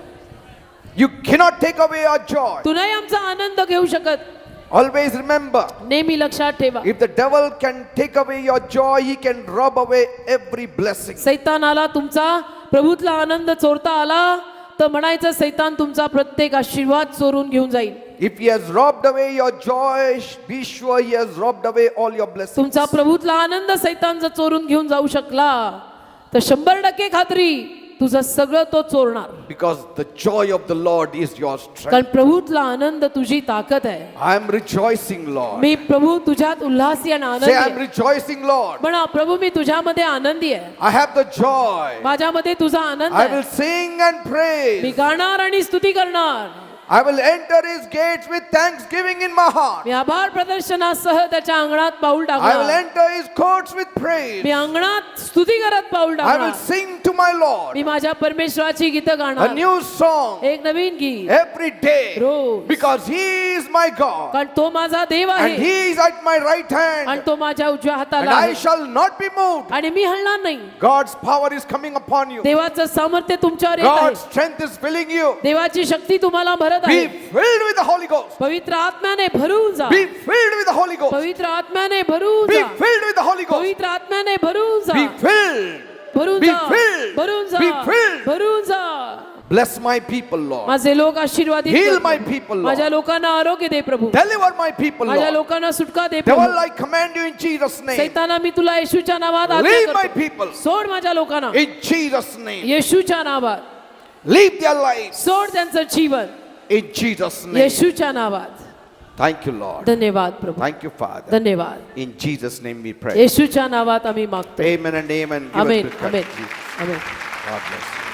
You cannot take away our joy. तू नाही आमचा आनंद घेऊ शकत. Always remember, नेहमी लक्षात ठेवा. if the devil can take away your joy, he can rob away every blessing. सैतानाला तुमचा प्रभूतला आनंद चोरता आला तर म्हणायचं सैतान तुमचा प्रत्येक आशीर्वाद चोरून घेऊन जाईल. If he has robbed away your joy, be sure he has robbed away all your blessings. तुमचा प्रभूतला आनंद सैतान जर चोरून घेऊन जाऊ शकला तर 100% खात्री तुझं सगळं तो चोरणार. Because the joy of the Lord is your कारण strength. प्रभूतला आनंद तुझी ताकद आहे. I am rejoicing, Lord. मी प्रभू तुझ्यात उल्हासी आणि आनंदी Say, I am आहे. rejoicing, Lord. म्हणा प्रभू मी तुझ्यामध्ये आनंदी आहे. I have the joy. माझ्यामध्ये तुझा आनंद I will आहे. sing and me praise. गाणार आणि स्तुती करणार. I will enter his gates with thanksgiving in my heart. मी आभार प्रदर्शनासह त्याच्या अंगणात पाऊल I will टाकणार. enter his courts with praise. मी अंगणात स्तुती करत पाऊल I will टाकणार. sing to my Lord मी माझ्या परमेश्वराची गीतं a गाणार. new song एक नवीन गीत. every day rose. because he is my God कारण तो माझा देव and आहे he is at my right आणि hand तो माझ्या उजव्या and हाताला I आहे shall not be moved. आणि मी हलणार नाही. God's power is coming upon you. देवाचं सामर्थ्य तुमच्यावर येत आहे. God's strength is filling you. देवाची शक्ती तुम्हाला भरत Be आहे. filled with the Holy Ghost. पवित्र आत्म्याने भरून जा. Be filled with the Holy Ghost. पवित्र आत्म्याने भरून Be जा. filled with the Holy Ghost. पवित्र आत्म्याने भरून जा. Be filled. भरून Be जा. filled. भरून जा. Be filled. भरून जा. Bless my people, Lord. माझे लोक आशीर्वादित Heal कर. my people, माझ्या Lord. लोकांना आरोग्य दे प्रभू. Deliver my people, माझ्या Lord. लोकांना सुटका दे प्रभू. Devil, I command you in Jesus' name. सैताना मी तुला येशूच्या नावात आज्ञा Leave my करतो. people सोड माझ्या लोकांना in Jesus' name. येशूच्या नावात. Leave their lives सोड त्यांचं जीवन in Jesus' name. येशूच्या नावात. Thank you, Lord. धन्यवाद प्रभू. Thank you, Father. धन्यवाद. In Jesus' name we pray. येशूच्या नावात आम्ही मागतो. Amen and amen. Give us amen good amen Jesus. Amen. God bless you.